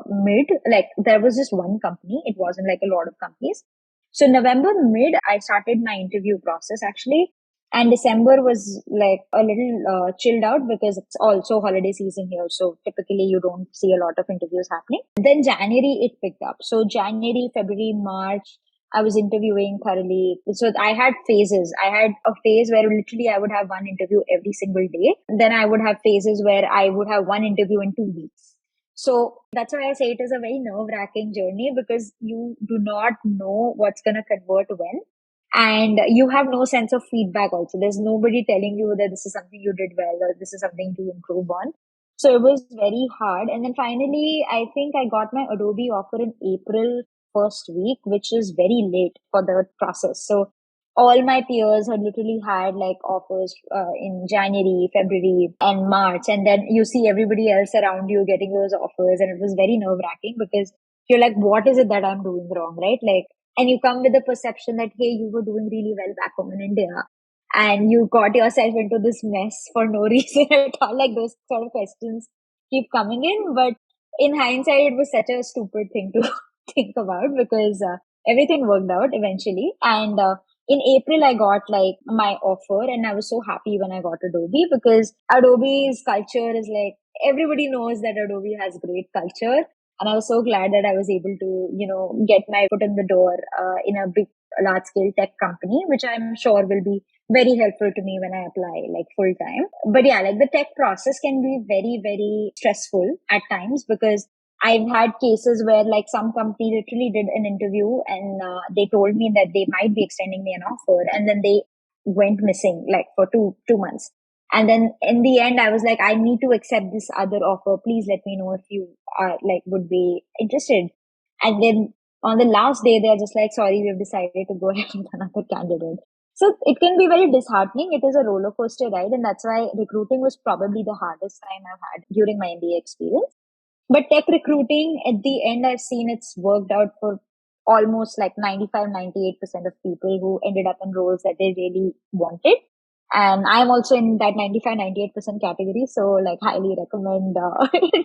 [SPEAKER 2] mid. Like there was just one company. It wasn't like a lot of companies. So November mid, I started my interview process actually. And December was like a little chilled out because it's also holiday season here. So typically you don't see a lot of interviews happening. Then January, it picked up. So January, February, March, I was interviewing thoroughly. So I had phases. I had a phase where literally I would have one interview every single day. Then I would have phases where I would have one interview in 2 weeks. So that's why I say it is a very nerve-wracking journey, because you do not know what's going to convert when. And you have no sense of feedback also. There's nobody telling you that this is something you did well or this is something to improve on. So it was very hard. And then finally, I think I got my Adobe offer in April first week, which is very late for the process. So all my peers had literally had like offers in January, February, and March. And then you see everybody else around you getting those offers. And it was very nerve wracking because you're like, what is it that I'm doing wrong? Right? Like, and you come with the perception that, hey, you were doing really well back home in India and you got yourself into this mess for no reason at all. Like those sort of questions keep coming in. But in hindsight, it was such a stupid thing to think about because everything worked out eventually. And in April, I got like my offer, and I was so happy when I got Adobe because Adobe's culture is like, everybody knows that Adobe has great culture. And I was so glad that I was able to, get my foot in the door in a big, large scale tech company, which I'm sure will be very helpful to me when I apply like full time. But yeah, like the tech process can be very, very stressful at times because I've had cases where like some company literally did an interview and they told me that they might be extending me an offer, and then they went missing like for two months. And then in the end, I was like, I need to accept this other offer. Please let me know if you are like would be interested. And then on the last day, they're just like, sorry, we've decided to go ahead with another candidate. So it can be very disheartening. It is a roller coaster ride. And that's why recruiting was probably the hardest time I've had during my MBA experience. But tech recruiting, at the end, I've seen it's worked out for almost like 95, 98% of people who ended up in roles that they really wanted. And I'm also in that 95-98% category. So like highly recommend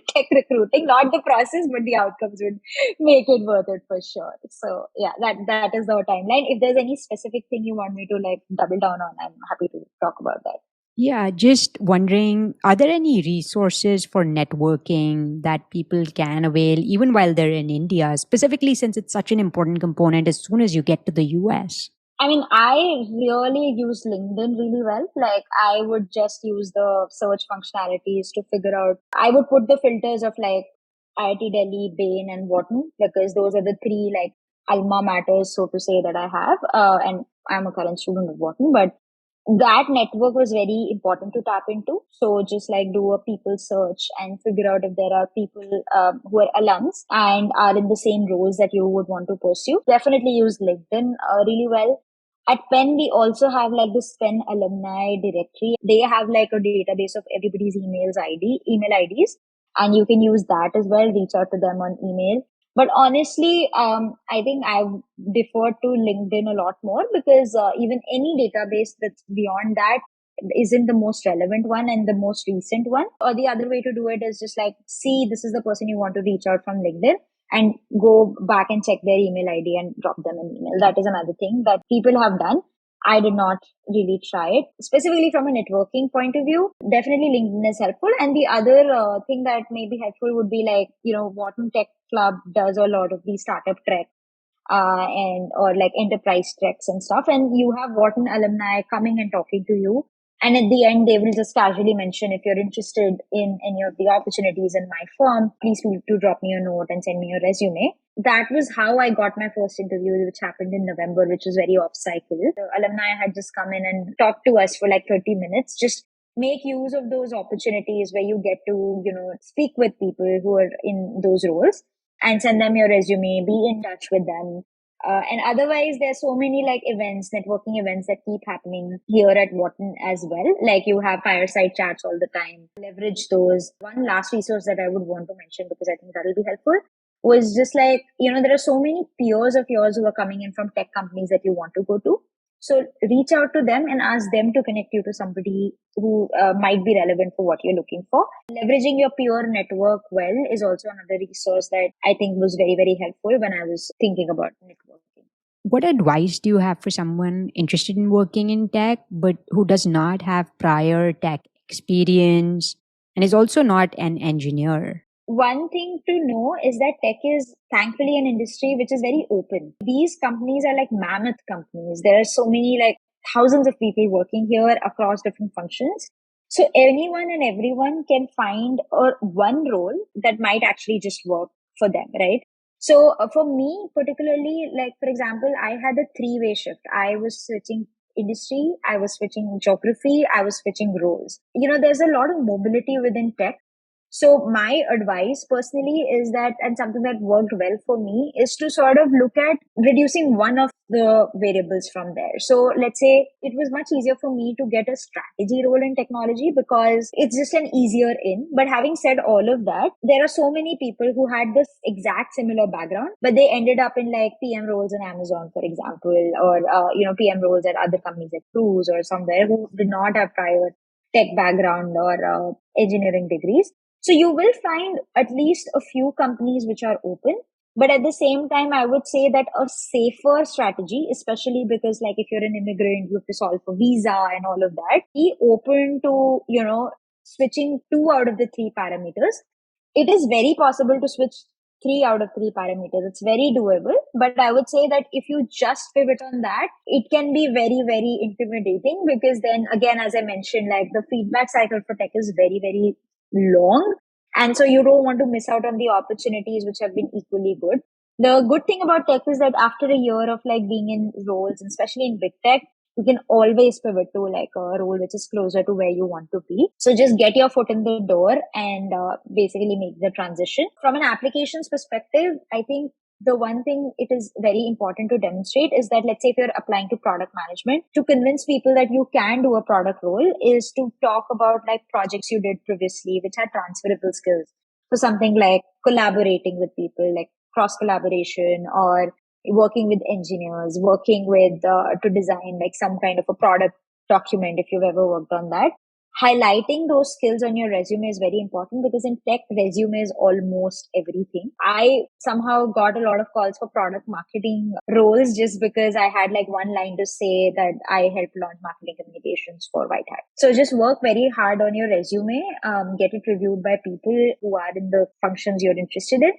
[SPEAKER 2] tech recruiting. Not the process, but the outcomes would make it worth it for sure. So yeah, that is the timeline. If there's any specific thing you want me to like double down on, I'm happy to talk about that.
[SPEAKER 1] Yeah, just wondering, are there any resources for networking that people can avail even while they're in India, specifically since it's such an important component as soon as you get to the US?
[SPEAKER 2] I mean, I really use LinkedIn really well. Like, I would just use the search functionalities to figure out. I would put the filters of like IIT Delhi, Bain, and Wharton because those are the three like alma maters, so to say, that I have. And I'm a current student of Wharton, but that network was very important to tap into. So just like do a people search and figure out if there are people who are alums and are in the same roles that you would want to pursue. Definitely use LinkedIn really well. At Penn, we also have like this Penn alumni directory. They have like a database of everybody's email IDs, and you can use that as well. Reach out to them on email. But honestly, I think I've deferred to LinkedIn a lot more because even any database that's beyond that isn't the most relevant one and the most recent one. Or the other way to do it is just like, see, this is the person you want to reach out from LinkedIn and go back and check their email ID and drop them an email. That is another thing that people have done. I did not really try it. Specifically from a networking point of view, definitely LinkedIn is helpful. And the other thing that may be helpful would be like, Wharton Tech Club does a lot of these startup trek and or like enterprise treks and stuff. And you have Wharton alumni coming and talking to you. And at the end, they will just casually mention if you're interested in any of the opportunities in my firm, please feel to drop me a note and send me your resume. That was how I got my first interview, which happened in November, which was very off cycle. The alumni had just come in and talked to us for like 30 minutes. Just make use of those opportunities where you get to, speak with people who are in those roles and send them your resume, be in touch with them. And otherwise, there's so many like events, networking events that keep happening here at Wharton as well. Like you have fireside chats all the time. Leverage those. One last resource that I would want to mention because I think that'll be helpful was just like, there are so many peers of yours who are coming in from tech companies that you want to go to. So reach out to them and ask them to connect you to somebody who might be relevant for what you're looking for. Leveraging your peer network well is also another resource that I think was very, very helpful when I was thinking about networking.
[SPEAKER 1] What advice do you have for someone interested in working in tech, but who does not have prior tech experience and is also not an engineer?
[SPEAKER 2] One thing to know is that tech is thankfully an industry which is very open. These companies are like mammoth companies. There are so many, like thousands of people working here across different functions. So anyone and everyone can find one role that might actually just work for them, right? So for me, particularly, like for example, I had a three-way shift. I was switching industry, I was switching geography, I was switching roles. There's a lot of mobility within tech. So my advice personally is that, and something that worked well for me is to sort of look at reducing one of the variables from there. So let's say it was much easier for me to get a strategy role in technology because it's just an easier in. But having said all of that, there are so many people who had this exact similar background, but they ended up in like PM roles in Amazon, for example, or, PM roles at other companies like Cruise or somewhere who did not have prior tech background or engineering degrees. So you will find at least a few companies which are open. But at the same time, I would say that a safer strategy, especially because like if you're an immigrant, you have to solve for visa and all of that, be open to, switching two out of the three parameters. It is very possible to switch three out of three parameters. It's very doable. But I would say that if you just pivot on that, it can be very, very intimidating because then again, as I mentioned, like the feedback cycle for tech is very, very long. And so you don't want to miss out on the opportunities which have been equally good. The good thing about tech is that after a year of like being in roles, and especially in big tech, you can always pivot to like a role which is closer to where you want to be. So just get your foot in the door and basically make the transition. From an applications perspective, I think the one thing it is very important to demonstrate is that, let's say if you're applying to product management, to convince people that you can do a product role is to talk about like projects you did previously which had transferable skills. So something like collaborating with people, like cross collaboration, or working with engineers, working with to design like some kind of a product document if you've ever worked on that. Highlighting those skills on your resume is very important because in tech, resume is almost everything. I somehow got a lot of calls for product marketing roles just because I had like one line to say that I helped launch marketing communications for WhiteHat. So just work very hard on your resume, get it reviewed by people who are in the functions you're interested in,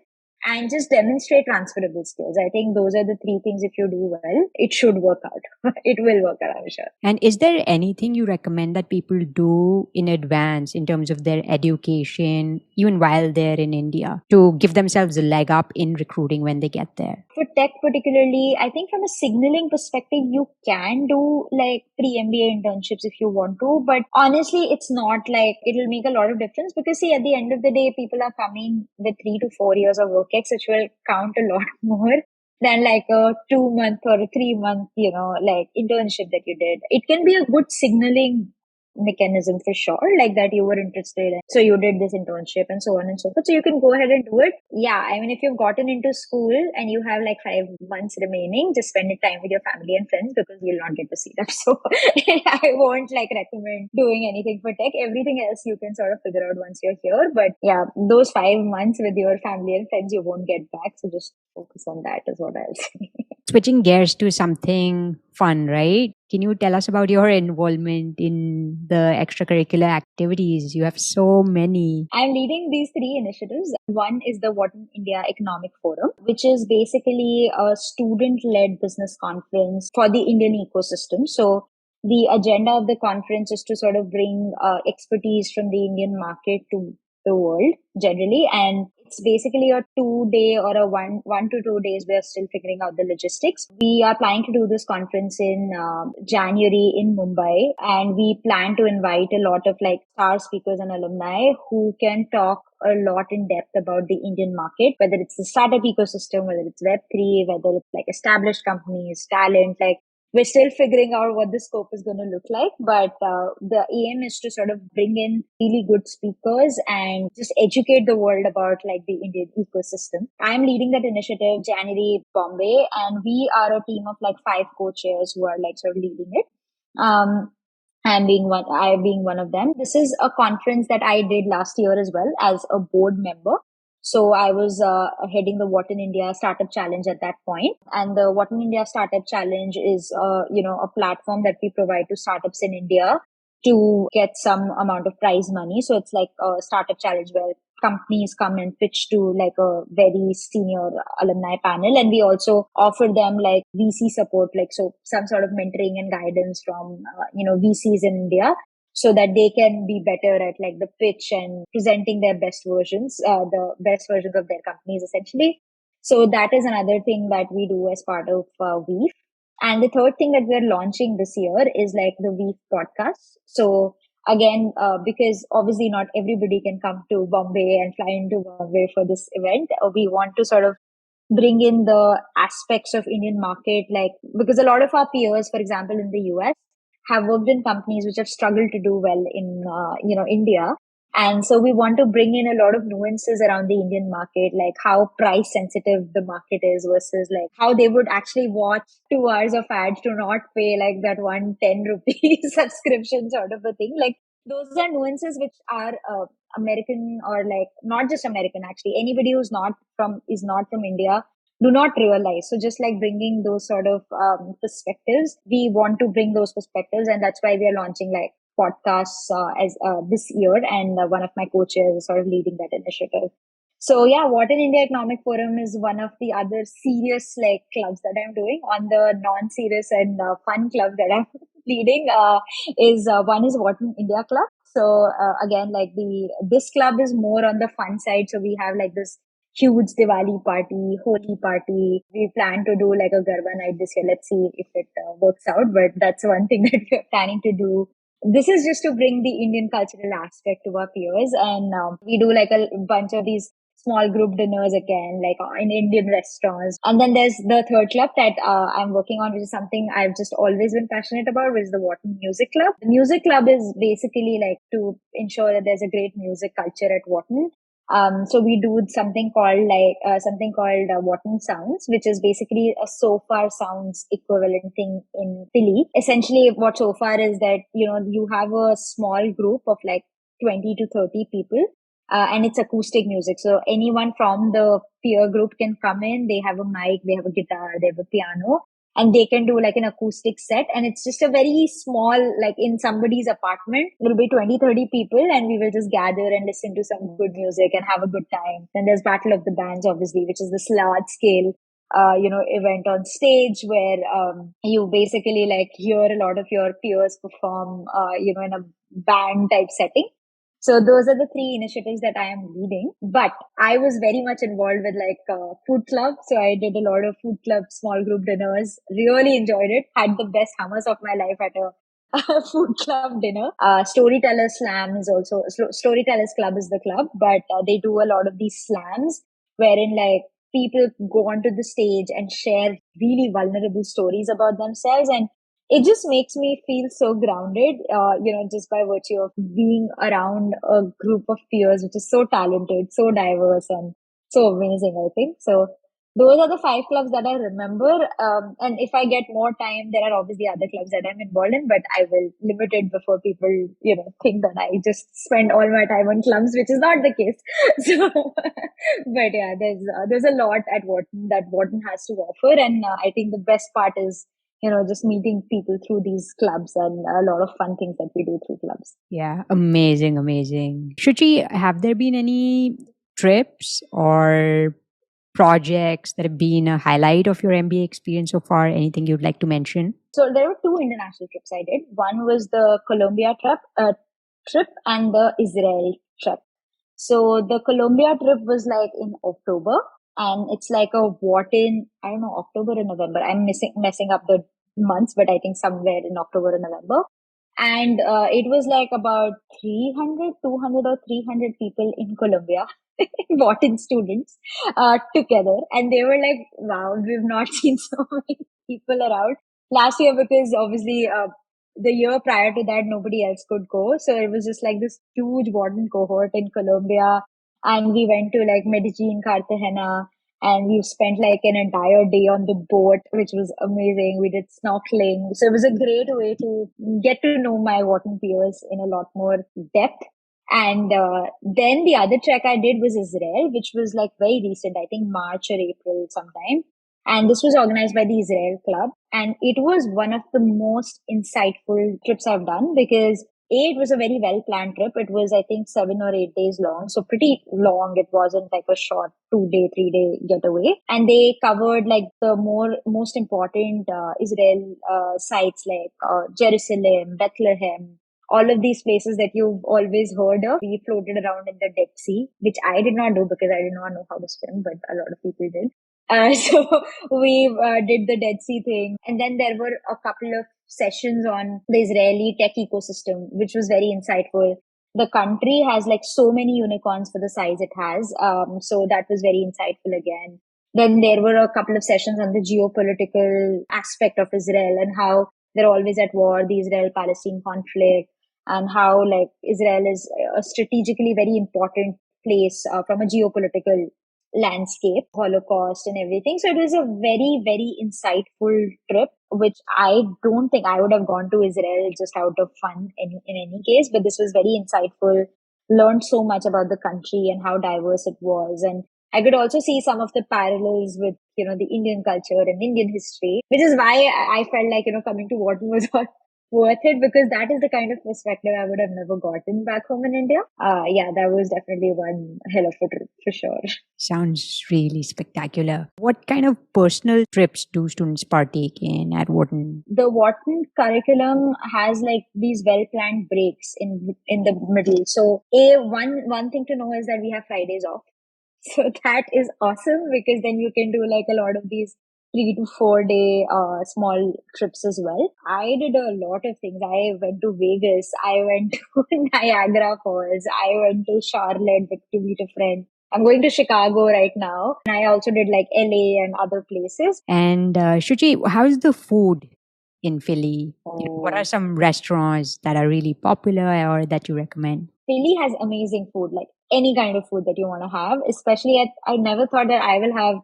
[SPEAKER 2] and just demonstrate transferable skills. I think those are the three things. If you do well, it should work out. It will work out, I'm sure.
[SPEAKER 1] And is there anything you recommend that people do in advance in terms of their education, even while they're in India, to give themselves a leg up in recruiting when they get there?
[SPEAKER 2] For tech particularly, I think from a signaling perspective, you can do like pre-MBA internships if you want to, but honestly, it's not like it'll make a lot of difference because see, at the end of the day, people are coming with 3 to 4 years of work ex, which will count a lot more than like a 2 month or a 3 month, like internship that you did. It can be a good signaling mechanism for sure, like that you were interested in. So you did this internship and so on and so forth. So you can go ahead and do it. Yeah, I mean, if you've gotten into school and you have like 5 months remaining, just spend it time with your family and friends because you'll not get to see them. So I won't like recommend doing anything for tech. Everything else you can sort of figure out once you're here. But yeah, those 5 months with your family and friends you won't get back. So just focus on that is what I'll say.
[SPEAKER 1] Switching gears to something fun, right? Can you tell us about your involvement in the extracurricular activities? You have so many.
[SPEAKER 2] I'm leading these 3 initiatives. One is the Wharton India Economic Forum, which is basically a student-led business conference for the Indian ecosystem. So the agenda of the conference is to sort of bring expertise from the Indian market to the world generally. And it's basically a 2 day or a one to 2 days. We're still figuring out the logistics. We are planning to do this conference in January in Mumbai, and we plan to invite a lot of like star speakers and alumni who can talk a lot in depth about the Indian market, whether it's the startup ecosystem, whether it's Web3, whether it's like established companies, talent, like we're still figuring out what the scope is going to look like, but the aim is to sort of bring in really good speakers and just educate the world about like the Indian ecosystem. I'm leading that initiative, January Bombay, and we are a team of like 5 co-chairs who are like sort of leading it. I being one of them. This is a conference that I did last year as well as a board member. So I was heading the Wharton India Startup Challenge at that point. And the Wharton India Startup Challenge is, a platform that we provide to startups in India to get some amount of prize money. So it's like a startup challenge where companies come and pitch to like a very senior alumni panel. And we also offer them like VC support, like so some sort of mentoring and guidance from, VCs in India, so that they can be better at like the pitch and presenting their best versions, the best versions of their companies essentially. So that is another thing that we do as part of WIEF. And the third thing that we're launching this year is like the WIEF podcast. So again, because obviously not everybody can come to Bombay and fly into Bombay for this event, we want to sort of bring in the aspects of Indian market, like because a lot of our peers, for example, in the US, have worked in companies which have struggled to do well in India. And so we want to bring in a lot of nuances around the Indian market, like how price sensitive the market is versus like how they would actually watch 2 hours of ads to not pay like that 110 rupee subscription sort of a thing. Like those are nuances which are American, or like not just American, actually anybody who's not from India do not realize. So just like bringing those sort of perspectives, we want to bring those perspectives, and that's why we are launching like podcasts as this year, and one of my coaches is sort of leading that initiative. So yeah, Wharton India Economic Forum is one of the other serious like clubs that I'm doing. On the non-serious and fun club that I'm leading is one is Wharton India Club. So again, like this club is more on the fun side. So we have like this huge Diwali party, Holi party. We plan to do like a Garba night this year. Let's see if it works out. But that's one thing that we're planning to do. This is just to bring the Indian cultural aspect to our peers. And we do like a bunch of these small group dinners again, like in Indian restaurants. And then there's the third club that I'm working on, which is something I've just always been passionate about, which is the Wharton Music Club. The Music Club is basically like to ensure that there's a great music culture at Wharton. So we do something called Wharton Sounds, which is basically a Sofar Sounds equivalent thing in Philly. Essentially, what Sofar is that, you have a small group of like 20 to 30 people, and it's acoustic music. So anyone from the peer group can come in. They have a mic, they have a guitar, they have a piano, and they can do like an acoustic set. And it's just a very small, like in somebody's apartment, it'll be 20, 30 people, and we will just gather and listen to some good music and have a good time. Then there's Battle of the Bands, obviously, which is this large scale event on stage where you basically like hear a lot of your peers perform, in a band type setting. So those are the three initiatives that I am leading. But I was very much involved with like food club. So I did a lot of food club small group dinners. Really enjoyed it. Had the best hummus of my life at a food club dinner. Storytellers Slam is also Storytellers Club is the club, but they do a lot of these slams wherein like people go onto the stage and share really vulnerable stories about themselves, and it just makes me feel so grounded, just by virtue of being around a group of peers, which is so talented, so diverse, and so amazing, I think. So those are the five clubs that I remember. And if I get more time, there are obviously other clubs that I'm involved in, but I will limit it before people, think that I just spend all my time on clubs, which is not the case. So, but yeah, there's a lot at Wharton that Wharton has to offer. And I think the best part is, just meeting people through these clubs and a lot of fun things that we do through clubs.
[SPEAKER 1] Yeah, amazing, amazing. Shuchi, have there been any trips or projects that have been a highlight of your MBA experience so far? Anything you'd like to mention?
[SPEAKER 2] So there were two international trips I did. One was the Colombia trip and the Israel trip. So the Colombia trip was like in October, and it's like a Wharton, I don't know, October or November. I'm messing up the months, but I think somewhere in October or November. And it was like about 300, 200 or 300 people in Colombia, Wharton students, together. And they were like, wow, we've not seen so many people around. Last year, because obviously the year prior to that, nobody else could go. So it was just like this huge Wharton cohort in Colombia. And we went to like Medellin, Cartagena, and we spent like an entire day on the boat, which was amazing. We did snorkeling. So it was a great way to get to know my Wharton peers in a lot more depth. And then the other trek I did was Israel, which was like very recent, I think March or April sometime. And this was organized by the Israel Club. And it was one of the most insightful trips I've done because it was a very well planned trip. It was, I think, 7 or 8 days long. So pretty long. It wasn't like a short 2 day, 3 day getaway. And they covered like the most important Israel sites like Jerusalem, Bethlehem, all of these places that you've always heard of. We floated around in the Dead Sea, which I did not do because I did not know how to swim, but a lot of people did. So we did the Dead Sea thing. And then there were a couple of sessions on the Israeli tech ecosystem, which was very insightful. The country has like so many unicorns for the size it has. So that was very insightful again. Then there were a couple of sessions on the geopolitical aspect of Israel and how they're always at war, the Israel-Palestine conflict, and how like Israel is a strategically very important place from a geopolitical landscape, Holocaust and everything. So it was a very, very insightful trip, which I don't think I would have gone to Israel just out of fun in any case, but this was very insightful. Learned so much about the country and how diverse it was. And I could also see some of the parallels with, the Indian culture and Indian history, which is why I felt like, coming to Wharton was all worth it because that is the kind of perspective I would have never gotten back home in India. Yeah, that was definitely one hell of a trip for sure.
[SPEAKER 1] Sounds really spectacular. What kind of personal trips do students partake in at Wharton?
[SPEAKER 2] The Wharton curriculum has like these well-planned breaks in the middle. So one thing to know is that we have Fridays off. So that is awesome because then you can do like a lot of these 3 to 4 day small trips as well. I did a lot of things. I went to Vegas. I went to Niagara Falls. I went to Charlotte to meet a friend. I'm going to Chicago right now. And I also did like LA and other places.
[SPEAKER 1] And Shuchi, how's the food in Philly? What are some restaurants that are really popular or that you recommend?
[SPEAKER 2] Philly has amazing food. Like any kind of food that you want to have. Especially I never thought that I will have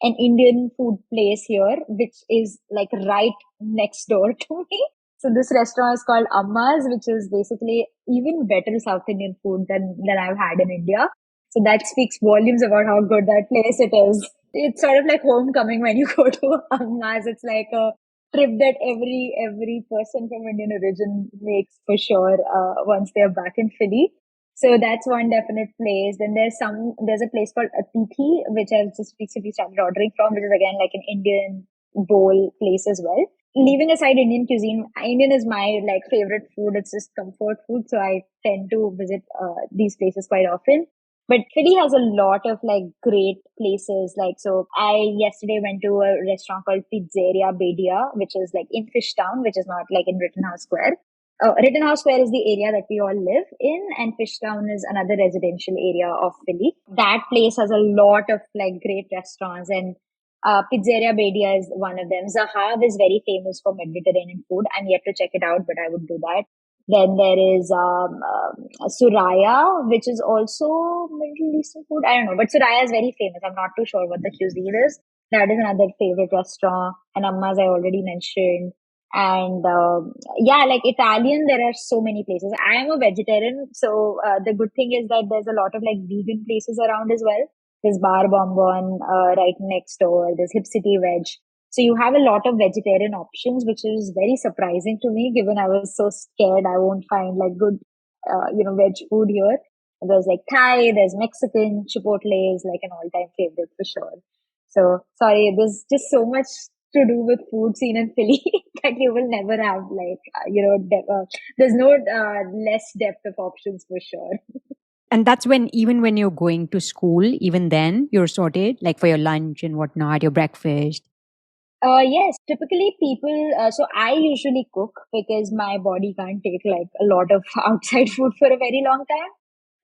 [SPEAKER 2] an Indian food place here, which is like right next door to me. So this restaurant is called Amma's, which is basically even better South Indian food than I've had in India. So that speaks volumes about how good that place it is. It's sort of like homecoming when you go to Amma's. It's like a trip that every person from Indian origin makes for sure once they're back in Philly. So that's one definite place. Then there's a place called Atithi, which I've just recently started ordering from, which is again like an Indian bowl place as well. Leaving aside Indian cuisine, Indian is my like favorite food. It's just comfort food. So I tend to visit these places quite often. But Philly has a lot of like great places. Like, so I yesterday went to a restaurant called Pizzeria Bedia, which is like in Fishtown, which is not like in Rittenhouse Square. Rittenhouse Square is the area that we all live in, and Fishtown is another residential area of Philly. That place has a lot of like great restaurants, and Pizzeria Bedia is one of them. Zahav is very famous for Mediterranean food. I'm yet to check it out, but I would do that. Then there is Suraya, which is also Middle Eastern food. I don't know, but Suraya is very famous. I'm not too sure what the cuisine is. That is another favorite restaurant. And Amma's I already mentioned. And yeah, like Italian, there are so many places. I am a vegetarian, so the good thing is that there's a lot of like vegan places around as well. There's Bar Bonbon right next door. There's Hip City Veg. So you have a lot of vegetarian options, which is very surprising to me, given I was so scared I won't find like good, veg food here. There's like Thai, there's Mexican, Chipotle is like an all-time favorite for sure. So sorry, there's just so much to do with food scene in Philly that you will never have like, there's no less depth of options for sure.
[SPEAKER 1] And that's when, even when you're going to school, even then you're sorted, like for your lunch and whatnot, your breakfast.
[SPEAKER 2] Yes, typically people, so I usually cook because my body can't take like a lot of outside food for a very long time.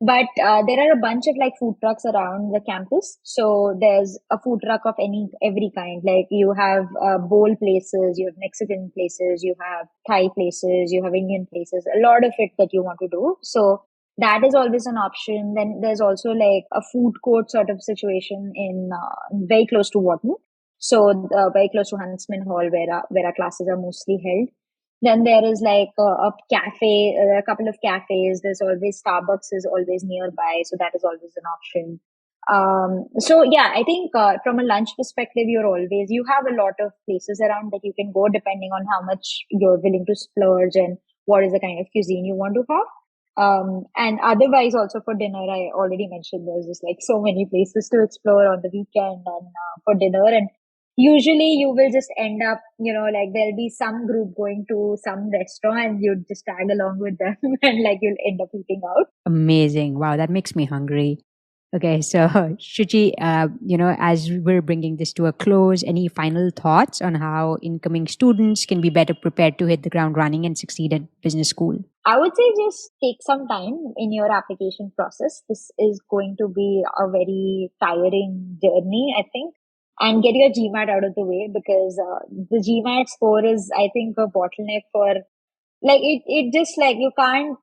[SPEAKER 2] But there are a bunch of like food trucks around the campus. So there's a food truck of every kind. Like you have bowl places, you have Mexican places, you have Thai places, you have Indian places, a lot of it that you want to do. So that is always an option. Then there's also like a food court sort of situation in very close to Wharton. So very close to Huntsman Hall where our classes are mostly held. Then there is like a cafe, a couple of cafes. There's always Starbucks is always nearby, so that is always an option. So yeah, I think from a lunch perspective, you have a lot of places around that you can go depending on how much you're willing to splurge and what is the kind of cuisine you want to have. And otherwise, also for dinner, I already mentioned there's just like so many places to explore on the weekend and for dinner. And usually you will just end up, like there'll be some group going to some restaurant and you just tag along with them and like you'll end up eating out.
[SPEAKER 1] Amazing. Wow, that makes me hungry. Okay, so Shuchi, as we're bringing this to a close, any final thoughts on how incoming students can be better prepared to hit the ground running and succeed at business school?
[SPEAKER 2] I would say just take some time in your application process. This is going to be a very tiring journey, I think. And get your GMAT out of the way because the GMAT score is, I think, a bottleneck for like it just like you can't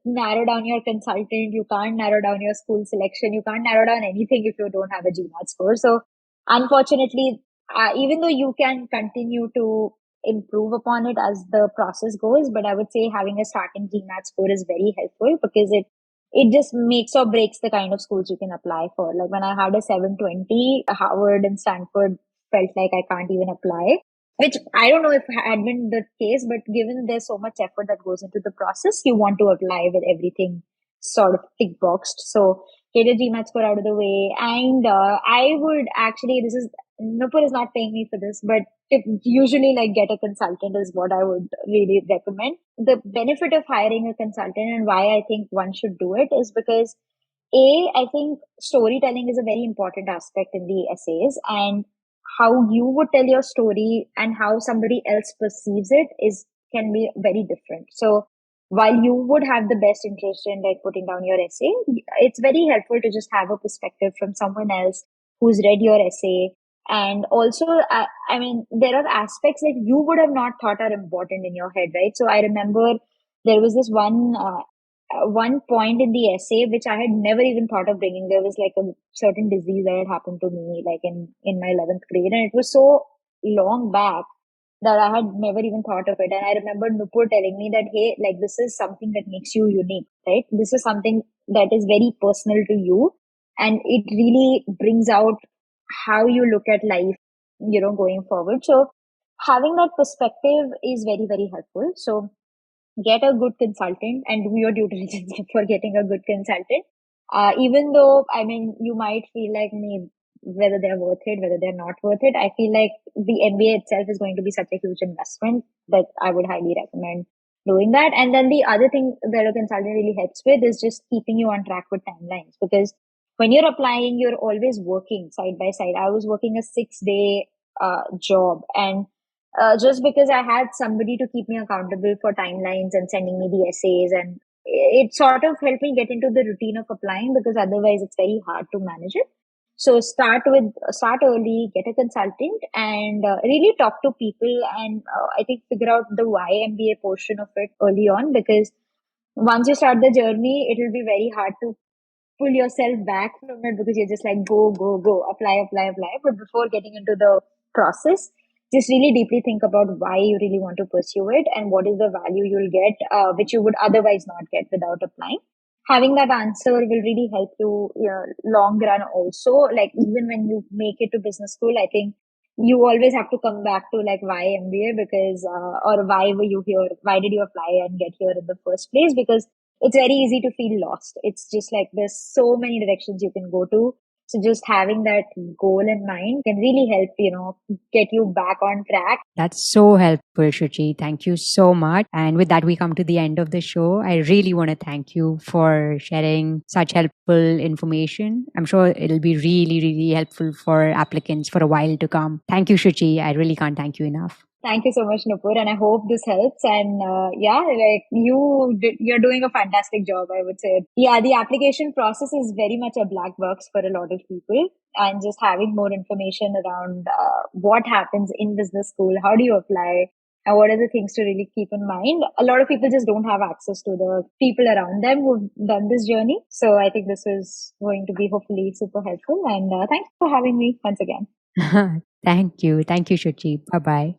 [SPEAKER 2] narrow down your consultant, you can't narrow down your school selection, you can't narrow down anything if you don't have a GMAT score. So unfortunately, even though you can continue to improve upon it as the process goes, but I would say having a starting GMAT score is very helpful because it just makes or breaks the kind of schools you can apply for. Like when I had a 720, Harvard and Stanford felt like I can't even apply, which I don't know if had been the case, but given there's so much effort that goes into the process, you want to apply with everything sort of tick boxed. So get a GMAT score out of the way. And I would actually, Nupur is not paying me for this, but usually like get a consultant is what I would really recommend. The benefit of hiring a consultant and why I think one should do it is because I think storytelling is a very important aspect in the essays, and how you would tell your story and how somebody else perceives it is can be very different. So while you would have the best interest in like putting down your essay, it's very helpful to just have a perspective from someone else who's read your essay. And also, I mean, there are aspects that you would have not thought are important in your head, right? So I remember there was this one one point in the essay which I had never even thought of bringing. There was like a certain disease that had happened to me, like in my 11th grade, and it was so long back that I had never even thought of it. And I remember Nupur telling me that, hey, like this is something that makes you unique, right? This is something that is very personal to you, and it really brings out how you look at life, going forward. So having that perspective is very, very helpful. So get a good consultant and do your due diligence before getting a good consultant. Even though, I mean, you might feel like maybe whether they're worth it, whether they're not worth it. I feel like the MBA itself is going to be such a huge investment that I would highly recommend doing that. And then the other thing that a consultant really helps with is just keeping you on track with timelines, because when you're applying, you're always working side by side. I was working a 6-day job, and just because I had somebody to keep me accountable for timelines and sending me the essays, and it sort of helped me get into the routine of applying, because otherwise it's very hard to manage it. So start early, get a consultant, and really talk to people, and I think figure out the why MBA portion of it early on, because once you start the journey, it will be very hard to pull yourself back from it, because you're just like go, go, go, apply, apply, apply. But before getting into the process, just really deeply think about why you really want to pursue it and what is the value you'll get, which you would otherwise not get without applying. Having that answer will really help you, long run also. Like even when you make it to business school, I think you always have to come back to like why MBA, because or why were you here? Why did you apply and get here in the first place? Because it's very easy to feel lost. It's just like there's so many directions you can go to. So just having that goal in mind can really help, get you back on track.
[SPEAKER 1] That's so helpful, Shuchi. Thank you so much. And with that, we come to the end of the show. I really want to thank you for sharing such helpful information. I'm sure it'll be really, really helpful for applicants for a while to come. Thank you, Shuchi. I really can't thank you enough.
[SPEAKER 2] Thank you so much, Nupur, and I hope this helps. And yeah, like you're doing a fantastic job, I would say. Yeah, the application process is very much a black box for a lot of people, and just having more information around what happens in business school, how do you apply, and what are the things to really keep in mind. A lot of people just don't have access to the people around them who've done this journey. So I think this was going to be hopefully super helpful. And thanks for having me once again.
[SPEAKER 1] Thank you. Thank you, Shuchi. Bye bye.